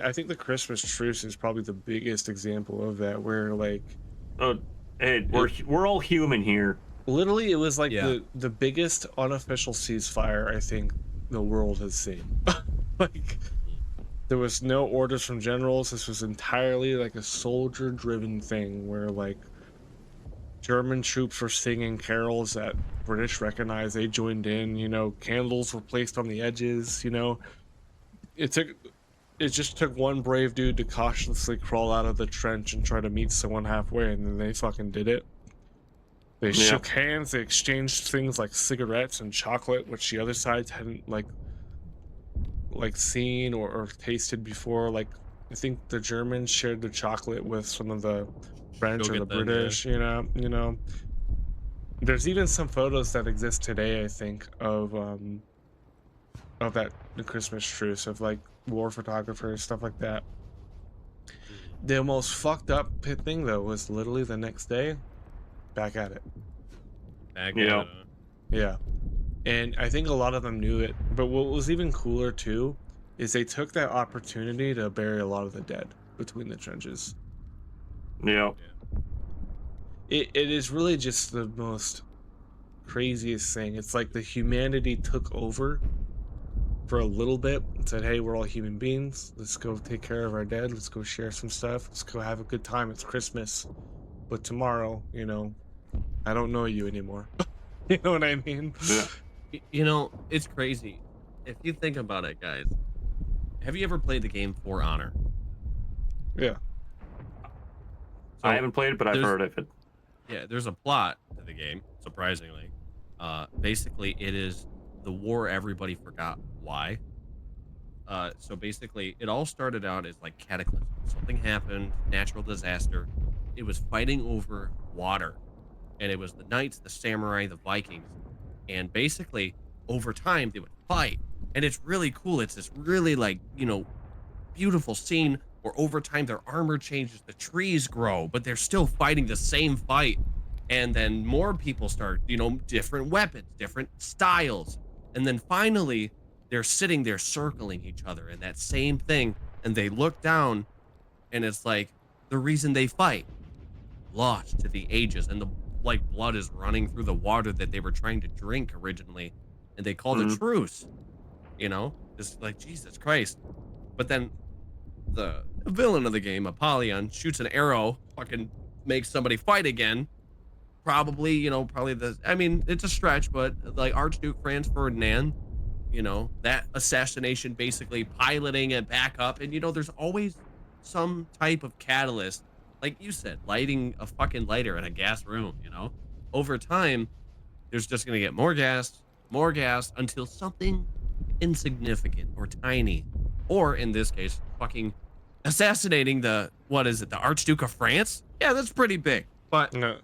I think the Christmas truce is probably the biggest example of that, where like Hey, we're all human here. literally it was like Yeah. the biggest unofficial ceasefire I think the world has seen. Like there was no orders from generals. This was entirely like a soldier driven thing where like German troops were singing carols that British recognized. They joined in, candles were placed on the edges, It just took one brave dude to cautiously crawl out of the trench and try to meet someone halfway, and then they fucking did it. They Yeah. shook hands, they exchanged things like cigarettes and chocolate, which the other sides hadn't like seen or tasted before. Like I think the Germans shared the chocolate with some of the French Go or the get them, yeah. British, There's even some photos that exist today, I think, of the Christmas truce, of like war photographers, stuff like that. The most fucked up thing though was literally the next day, back at it. Back Yeah. at it. Yeah. And I think a lot of them knew it. But what was even cooler too is they took that opportunity to bury a lot of the dead between the trenches. Yeah. It is really just the most craziest thing. It's like the humanity took over for a little bit and said, hey, we're all human beings. Let's go take care of our dead. Let's go share some stuff. Let's go have a good time. It's Christmas. But tomorrow, I don't know you anymore. You know what I mean? Yeah. It's crazy. If you think about it, guys, have you ever played the game For Honor? Yeah. I haven't played it, but I've there's- heard of it. Yeah, there's a plot to the game, surprisingly. Basically, it is the war everybody forgot why. So basically, it all started out as like cataclysm. Something happened, natural disaster. It was fighting over water. And it was the knights, the samurai, the Vikings. And basically, over time, they would fight. And it's really cool. It's this really, beautiful scene or over time their armor changes, the trees grow, but they're still fighting the same fight. And then more people start, different weapons, different styles. And then finally, they're sitting there circling each other in that same thing. And they look down, and it's like the reason they fight, lost to the ages. And the blood is running through the water that they were trying to drink originally. And they called a truce, It's like, Jesus Christ. But then the villain of the game, Apollyon, shoots an arrow, fucking makes somebody fight again. Probably it's a stretch, but like Archduke Franz Ferdinand, that assassination basically piloting it back up. And, there's always some type of catalyst, like you said, lighting a fucking lighter in a gas room, Over time, there's just going to get more gas, until something insignificant or tiny, or in this case, fucking assassinating the Archduke of France? Yeah, that's pretty big. But, no,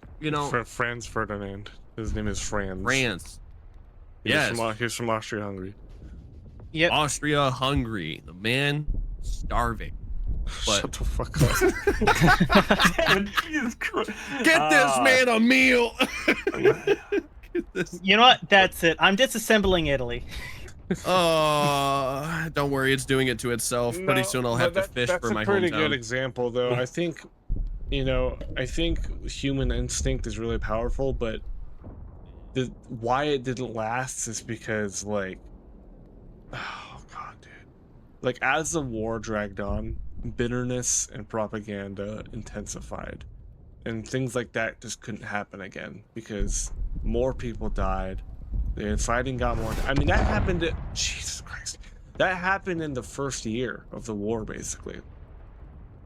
Franz Ferdinand. His name is Franz. France. He's from Austria-Hungary. Yep. Austria-Hungary. The man starving. But Shut the fuck up. Jesus Christ. Get this man a meal. Get this. You know what? That's it. I'm disassembling Italy. Don't worry, it's doing it to itself. Pretty soon I'll have to fish for my hometown. That's a pretty good example, though. I think, I think human instinct is really powerful, but why it didn't last is because, oh god, dude. As the war dragged on, bitterness and propaganda intensified. And things like that just couldn't happen again because more people died. The fighting got more. I mean, that happened. Jesus Christ. That happened in the first year of the war, basically.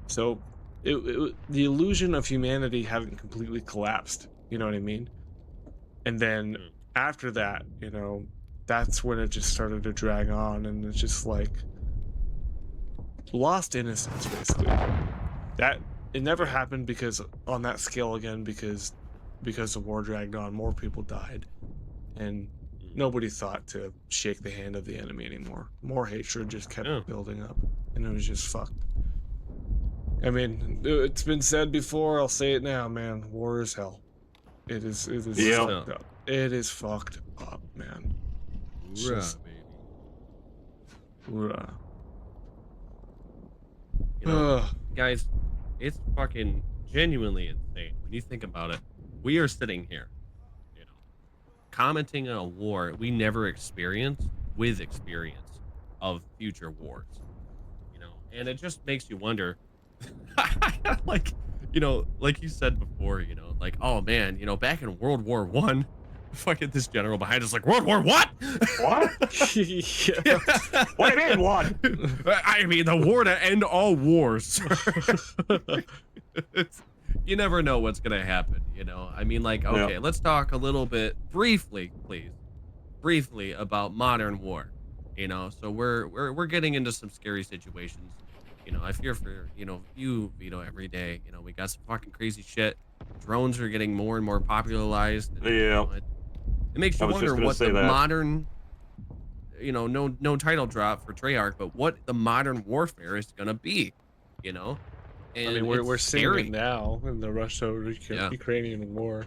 So, the illusion of humanity hadn't completely collapsed. You know what I mean? And then after that, that's when it just started to drag on, and it's just lost innocence, basically. That it never happened because on that scale again because the war dragged on, more people died, and nobody thought to shake the hand of the enemy anymore. More hatred just kept building up, and it was just fucked. I mean, it's been said before, I'll say it now, man. War is hell. It is fucked up. It is fucked up, man. Hoorah, baby. Hoorah. Guys, it's fucking genuinely insane when you think about it. We are sitting here, commenting on a war we never experienced with experience of future wars, and it just makes you wonder, like you said before, oh man, back in World War I, fucking this general behind us World War what? What? Yeah. What do you mean, what? I mean, the war to end all wars. You never know what's gonna happen, I mean, okay, let's talk a little bit briefly about modern war. So we're getting into some scary situations. I fear for you every day. We got some fucking crazy shit. Drones are getting more and more popularized. And, it makes you wonder what the modern, no title drop for Treyarch, but what the modern warfare is gonna be, And I mean, we're seeing it now in the Russo-Ukrainian war.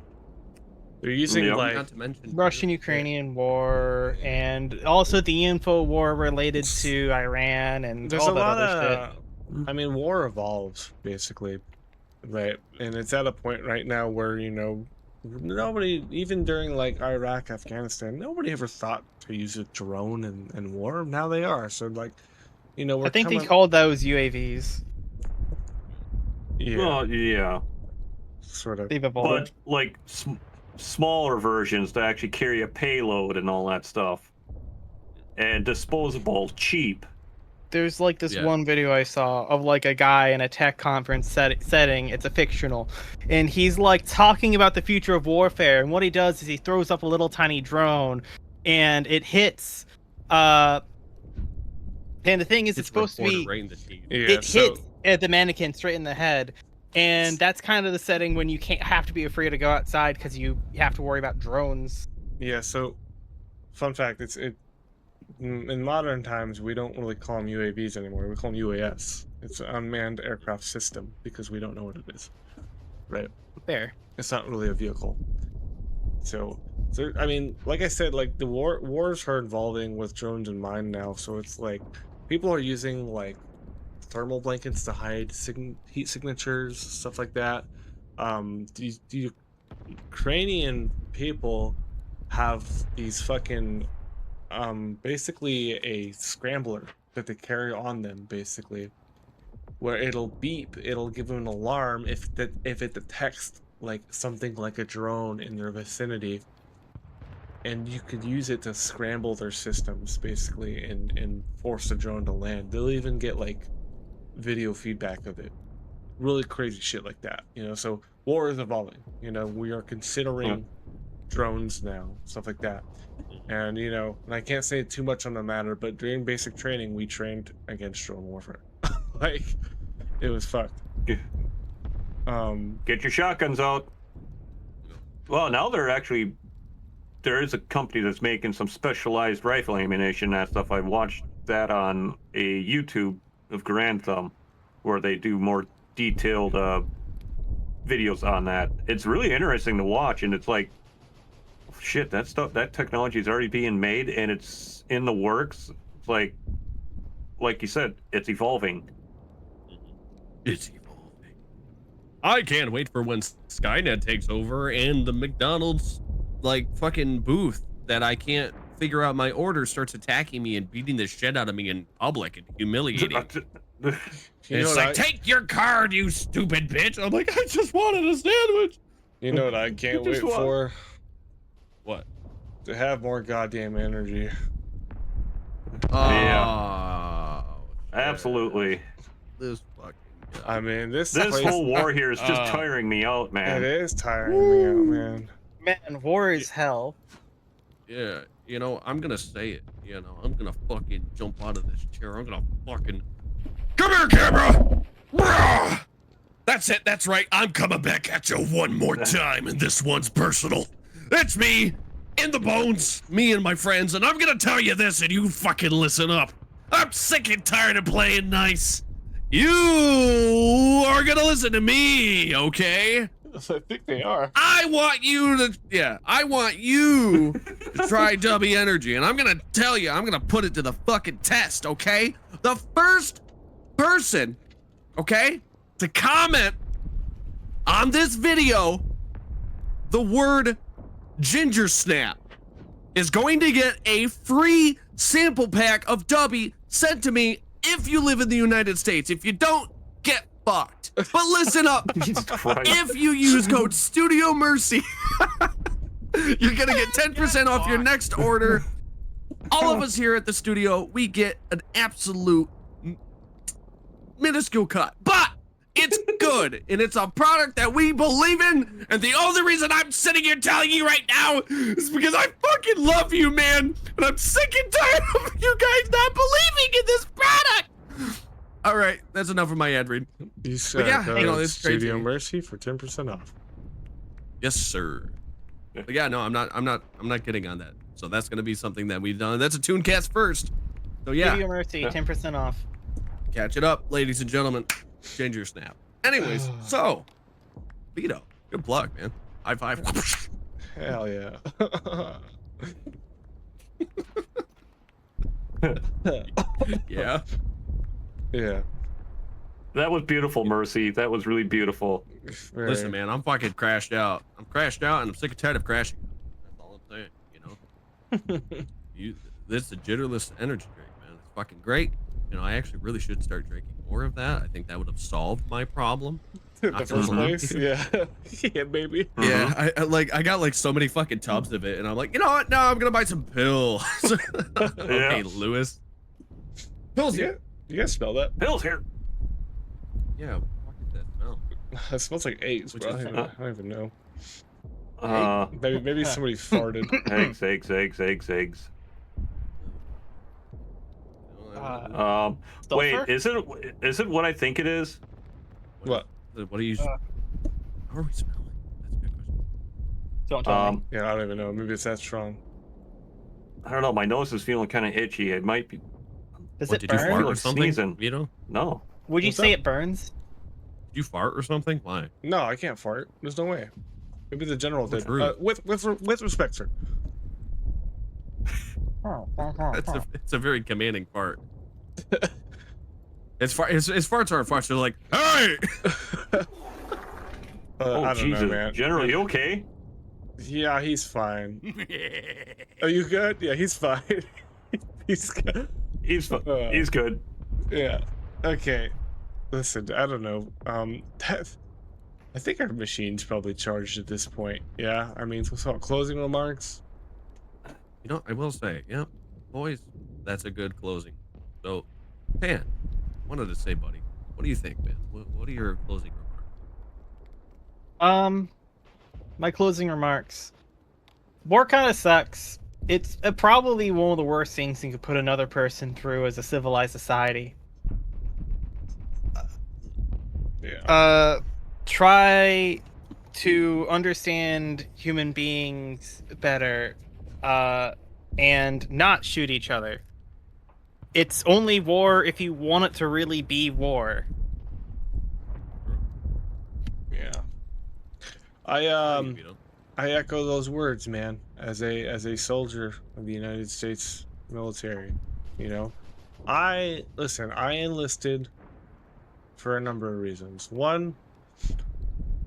They're using not to mention Russian-Ukrainian war, and also the info war related to Iran, and there's all a that lot other shit. I mean, war evolves basically, right? And it's at a point right now where nobody, even during Iraq, Afghanistan, nobody ever thought to use a drone in war. Now they are. So I think they called those UAVs. Yeah. Well, yeah. Sort of. They've evolved. But smaller versions to actually carry a payload and all that stuff, and disposable, cheap. There's this one video I saw of a guy in a tech conference setting. It's a fictional, and he's talking about the future of warfare. And what he does is he throws up a little tiny drone, and it hits. And the thing is, it's supposed to be. Right in the teeth. It hits the mannequin straight in the head, and that's kind of the setting when you can't have to be afraid to go outside because you have to worry about drones. Yeah. So, fun fact: in modern times, we don't really call them UAVs anymore. We call them UAS. It's an unmanned aircraft system because we don't know what it is, right? Fair. It's not really a vehicle. So I mean, like I said, like the wars are evolving with drones in mind now. So it's like people are using like thermal blankets to hide heat signatures, stuff like that. The Ukrainian people have these fucking basically a scrambler that they carry on them, basically, where it'll beep, it'll give them an alarm if it detects like something like a drone in their vicinity, and you could use it to scramble their systems basically and force the drone to land. They'll even get like video feedback of it. Really crazy shit like that, you know. So war is evolving, you know. We are considering drones now, stuff like that. And you know, and I can't say too much on the matter, but during basic training we trained against drone warfare. Like, it was fucked. Get your shotguns out. Well, now there is a company that's making some specialized rifle ammunition and stuff. I watched that on a YouTube of Grand Thumb, where they do more detailed videos on that. It's really interesting to watch, and it's like, shit, that technology is already being made and it's in the works. It's like you said, it's evolving. It's evolving. I can't wait for when Skynet takes over and the McDonald's like fucking booth that I can't figure out my order starts attacking me and beating the shit out of me in public and humiliating. It's like, take your card, you stupid bitch. I'm like, I just wanted a sandwich. You know what I can't wait for? What? To have more goddamn energy. Yeah. Absolutely. This fucking guy. I mean, this whole war here is just tiring me out, man. It is tiring me out, man. Man, war is hell. Yeah, you know, I'm gonna say it. You know, I'm gonna fucking jump out of this chair. I'm gonna fucking... Come here, camera! Brah! That's it, that's right. I'm coming back at you one more time, and this one's personal. It's me, in the bones, me and my friends, and I'm gonna tell you this, and you fucking listen up. I'm sick and tired of playing nice. You are gonna listen to me, okay? I think they are. I want you to try Dubby Energy, and I'm gonna tell you, I'm gonna put it to the fucking test, okay? The first person, okay, to comment on this video the word ginger snap is going to get a free sample pack of Dubby sent to me if you live in the United States. If you don't, get fucked. But listen up. If you use code Studio Mercy, you're gonna get 10% off your next order. All of us here at the studio, we get an absolute minuscule cut, but it's good, and it's a product that we believe in, and the only reason I'm sitting here telling you right now is because I fucking love you, man, and I'm sick and tired of you guys not believing in this product. All right, that's enough of my ad read. You said it's Studio crazy. Mercy for 10% off. Yes, sir. But yeah, no, I'm not getting on that. So that's gonna be something that we've done. That's a Tunecast first. So yeah, Studio Mercy, 10% off. catch it up, ladies and gentlemen. Ginger snap. Anyways, so Vito, good plug, man. High five. Hell yeah. Yeah. Yeah. That was beautiful, Mercy. That was really beautiful. Very. Listen, man, I'm fucking crashed out. I'm crashed out, and I'm sick and tired of crashing. That's all I'm saying. You know, this is a jitterless energy drink, man. It's fucking great. You know, I actually really should start drinking more of that. I think that would have solved my problem. The Not first gonna lie. place? Yeah. Yeah, baby. Yeah, I got like so many fucking tubs of it, and I'm like, you know what? No, I'm gonna buy some pills. Okay, Lewis. Pills here. You guys smell that? Bill's here. Yeah, what the fuck is that smell? It smells like eggs, Which bro. is- I don't even know. Uh, Maybe somebody farted. eggs. Wait, Sulfur? is it what I think it is? What? What are you? How are we smelling? That's a good question. Don't tell me. Yeah, I don't even know. Maybe it's that strong. I don't know. My nose is feeling kind of itchy. It might be. Does What, it did you burn? fart feel or like something? sneezing. Vito? No. Would you What's say up? it burns? Did you fart or something? Why? No, I can't fart. There's no way. Maybe the general That's did. rude. With respect, sir. It's a very commanding fart. It's farts aren't farts. They're like, hey! Oh, I don't Jesus. know, man. General, you okay? Yeah, he's fine. Are you good? Yeah, he's fine. He's good. He's good. Yeah. Okay. Listen, I don't know. I think our machine's probably charged at this point. Yeah. I mean, so closing remarks. You know, I will say, yeah, boys, that's a good closing. So, Pan, wanted to say, buddy, what do you think, man? What are your closing remarks? My closing remarks. War kind of sucks. It's probably one of the worst things you could put another person through as a civilized society. Yeah. Try to understand human beings better, and not shoot each other. It's only war if you want it to really be war. Yeah. I echo those words, man. As a soldier of the United States military, you know, I enlisted for a number of reasons. One,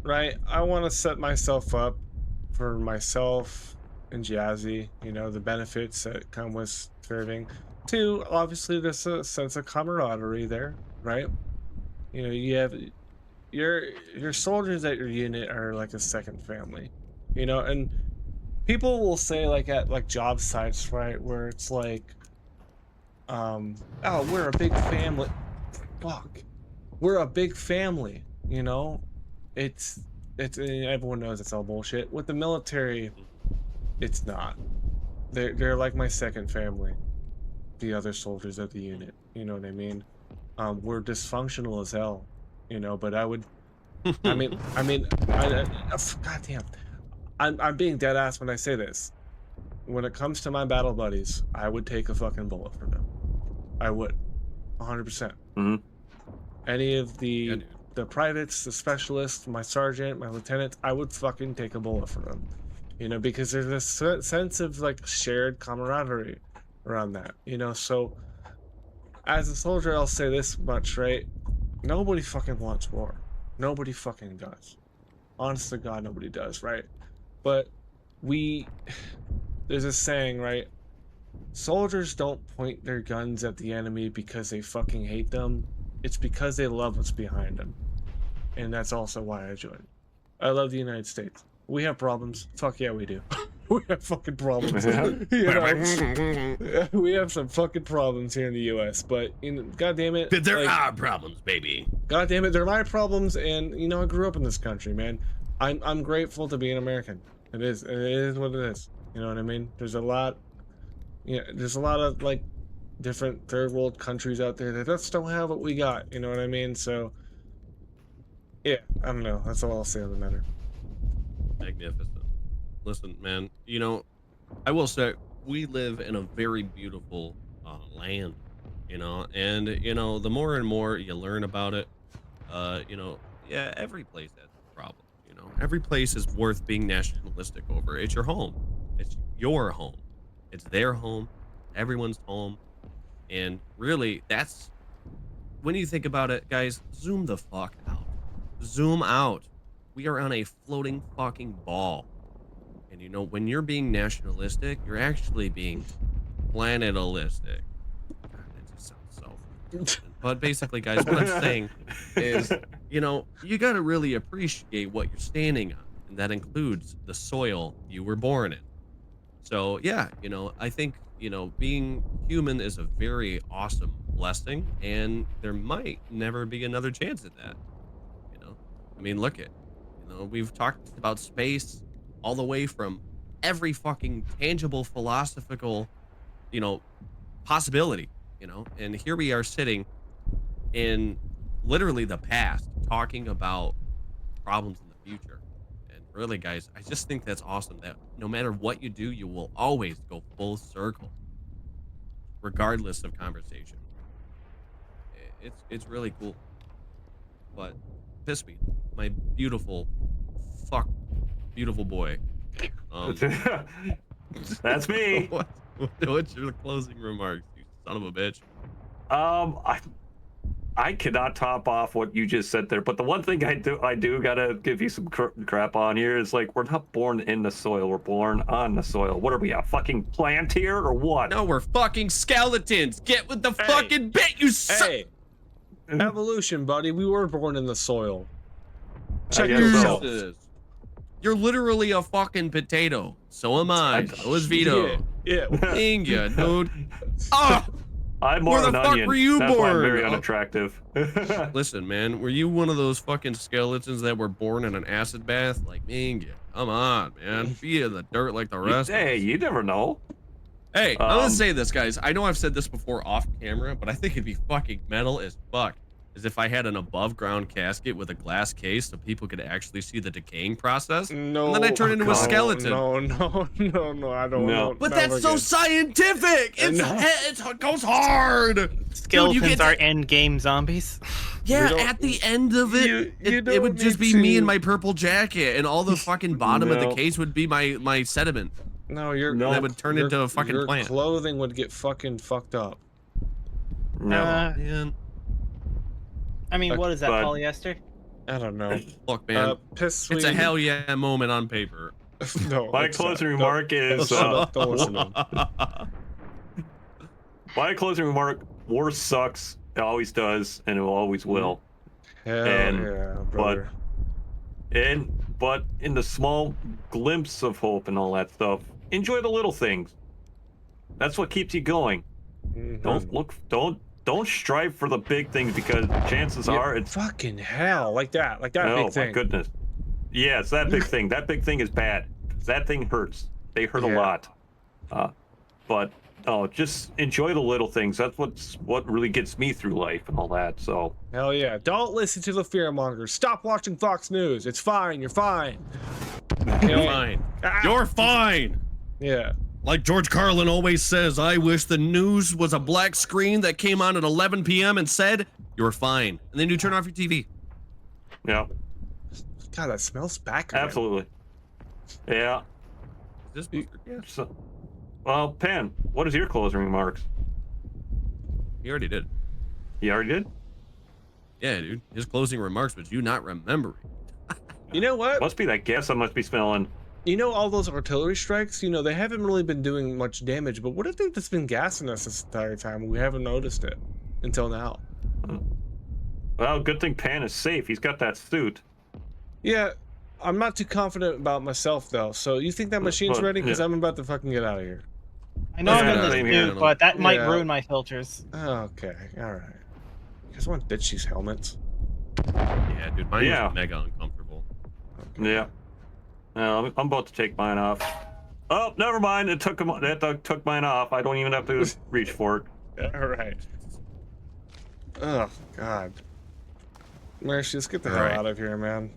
right, I want to set myself up for myself and Jazzy, you know, the benefits that come with serving. Two, obviously there's a sense of camaraderie there, right? You know, you have your soldiers at your unit are like a second family, you know. And people will say, like, at like job sites, right, where it's like, oh, we're a big family. Fuck, we're a big family, you know. It's everyone knows it's all bullshit. With the military, it's not. They're like my second family, the other soldiers at the unit, you know what I mean. We're dysfunctional as hell, you know, but I would, goddamn, I'm being dead ass when I say this. When it comes to my battle buddies, I would take a fucking bullet for them. I would, 100%. Mm-hmm. Any of Yeah, the privates, the specialists, my sergeant, my lieutenant, I would fucking take a bullet for them, you know, because there's a sense of like shared camaraderie around that, you know. So as a soldier, I'll say this much, right? Nobody fucking wants war. Nobody fucking does. Honest to God, nobody does, right? But there's a saying, right? Soldiers don't point their guns at the enemy because they fucking hate them. It's because they love what's behind them. And that's also why I joined. I love the United States. We have problems. Fuck yeah, we do. We have fucking problems. You know? We have some fucking problems here in the U.S. But, you know, God damn it. There like, are problems, baby. God damn it, they're my problems. And, you know, I grew up in this country, man. I'm grateful to be an American. It is what it is. You know what I mean? There's a lot of like different third world countries out there that just don't have what we got. You know what I mean? So yeah, I don't know. That's all I'll say on the matter. Magnificent. Listen, man, you know, I will say we live in a very beautiful land, you know, and, you know, the more and more you learn about it, you know, yeah, every place has a problem, you know. Every place is worth being nationalistic over. It's your home. It's your home. It's their home. Everyone's home. And really, that's, when you think about it, guys, zoom the fuck out. Zoom out. We are on a floating fucking ball. And, you know, when you're being nationalistic, you're actually being planetalistic. God, that just sounds so... But basically, guys, what I'm saying is, you know, you got to really appreciate what you're standing on. And that includes the soil you were born in. So, yeah, you know, I think, you know, being human is a very awesome blessing. And there might never be another chance at that. You know, I mean, look at, you know, we've talked about space all the way from every fucking tangible philosophical, you know, possibility, you know, and here we are sitting in literally the past talking about problems in the future. And really, guys, I just think that's awesome that no matter what you do, you will always go full circle, regardless of conversation. It's really cool. But piss me, my beautiful boy. That's me. What's your closing remarks, you son of a bitch? I cannot top off what you just said there. But the one thing I do gotta give you some crap on here is like we're not born in the soil. We're born on the soil. What are we, a fucking plant here or what? No, we're fucking skeletons. Get with the fucking bit, you son. Hey, evolution, buddy. We were born in the soil. Check yourself. You're literally a fucking potato. So am I. So is Vito. Yeah. Dang ya, dude. Ah! I'm more Where of the an fuck onion. were you That's why I'm born? very Oh. unattractive. Listen, man, were you one of those fucking skeletons that were born in an acid bath? Like, man, come on, man. Be in the dirt like the rest Hey, of us. you never know. Hey, I'm gonna say this, guys. I know I've said this before off camera, but I think it'd be fucking metal as fuck. Is if I had an above ground casket with a glass case so people could actually see the decaying process. No. And then I turn into a skeleton. No, I don't know. But that's so scientific. It goes hard. Skeletons are end game zombies. Yeah, at the end of it, it would just be me in my purple jacket, and all the fucking bottom of the case would be my sediment. No, that would turn into a fucking your plant. Clothing would get fucking fucked up. No. Man. I mean, what is that, But- polyester? I don't know. Look, man, Piss it's a hell yeah moment on paper. No. My it's closing not. remark Don't- is. don't listen to him. My closing remark: war sucks. It always does, and it always will. Hell And- yeah, brother. But in the small glimpse of hope and all that stuff, enjoy the little things. That's what keeps you going. Mhm. Don't strive for the big things because chances Yeah, are it's fucking hell, like that no, big thing. my goodness. Yes, that big thing. That big thing is bad. That thing hurts. They hurt a Yeah. lot. But just enjoy the little things. That's what really gets me through life and all that. So Hell yeah! Don't listen to the fearmongers. Stop watching Fox News. It's fine. You're fine. You're fine. Ah. You're fine. Yeah. Like George Carlin always says, I wish the news was a black screen that came on at 11 p.m. and said, you're fine. And then you turn off your TV. yeah, God, that smells back. absolutely. Yeah. Is this yeah. So, well, Pan, what is your closing remarks? He already did. You already did? Yeah, dude. His closing remarks was you not remembering. You know what? Must be that gas I must be smelling. You know, all those artillery strikes, they haven't really been doing much damage, but what if they've just been gassing us this entire time and we haven't noticed it until now? Well, good thing Pan is safe. He's got that suit. Yeah, I'm not too confident about myself, though. So you think that machine's But, ready? Because yeah. I'm about to fucking get out of here. I know I'm Yeah, in the same here. suit, but that might Yeah. ruin my filters. Okay, all right. You guys want to ditch these helmets? Yeah, dude. Mine Yeah. was mega uncomfortable. Yeah. I'm about to take mine off. Oh, never mind. It took mine off. I don't even have to reach for it. All right. Oh God. Mercy, let's get the hell Alright. out of here, man.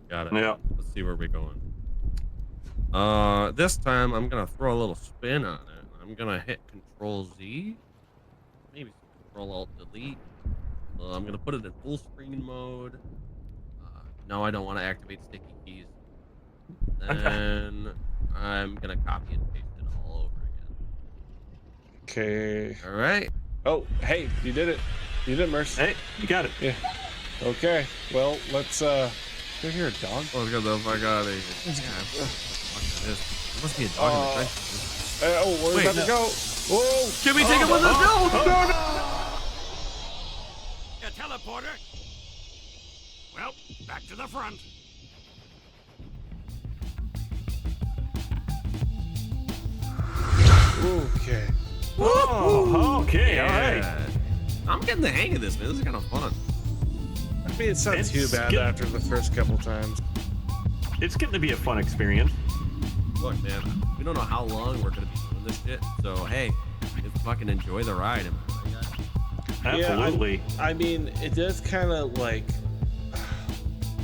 Got it. Yeah. Let's see where we're going. This time I'm gonna throw a little spin on it. I'm gonna hit Control Z, maybe Control Alt Delete. I'm gonna put it in full screen mode. No, I don't want to activate sticky keys. Then I'm gonna copy and paste it all over again. Okay. All right. Oh, hey, you did it. You did it, Mercy. Hey, you got it. Yeah. Okay. Well, let's Did I hear a dog? Let's get the fuck out of here. Yeah, fuck that is. There must be a dog in the trenches. Where's Wait, that no. to go? Whoa! Can we take him with us? No! You teleporter. Well, back to the front. Okay. Oh, okay. All right. Yeah. I'm getting the hang of this, man. This is kind of fun. I mean, it's not It's too bad good. after the first couple times. It's getting to be a fun experience. Look, man, we don't know how long we're gonna be doing this shit. So hey, just fucking enjoy the ride. Absolutely. I mean, it does kind of like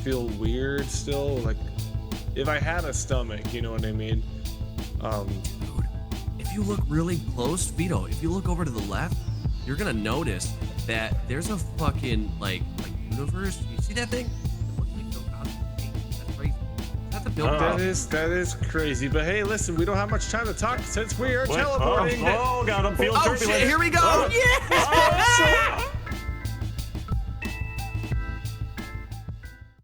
feel weird still. Like if I had a stomach, you know what I mean? Dude, if you look really close, Vito, if you look over to the left, you're gonna notice that there's a fucking like universe. You see that thing? It looks like built out of paint. That's crazy. Is that the build? That is crazy. But hey, listen, we don't have much time to talk since we are teleporting. God, I'm feeling Oh turbulent. shit! Here we go! Oh. Yeah!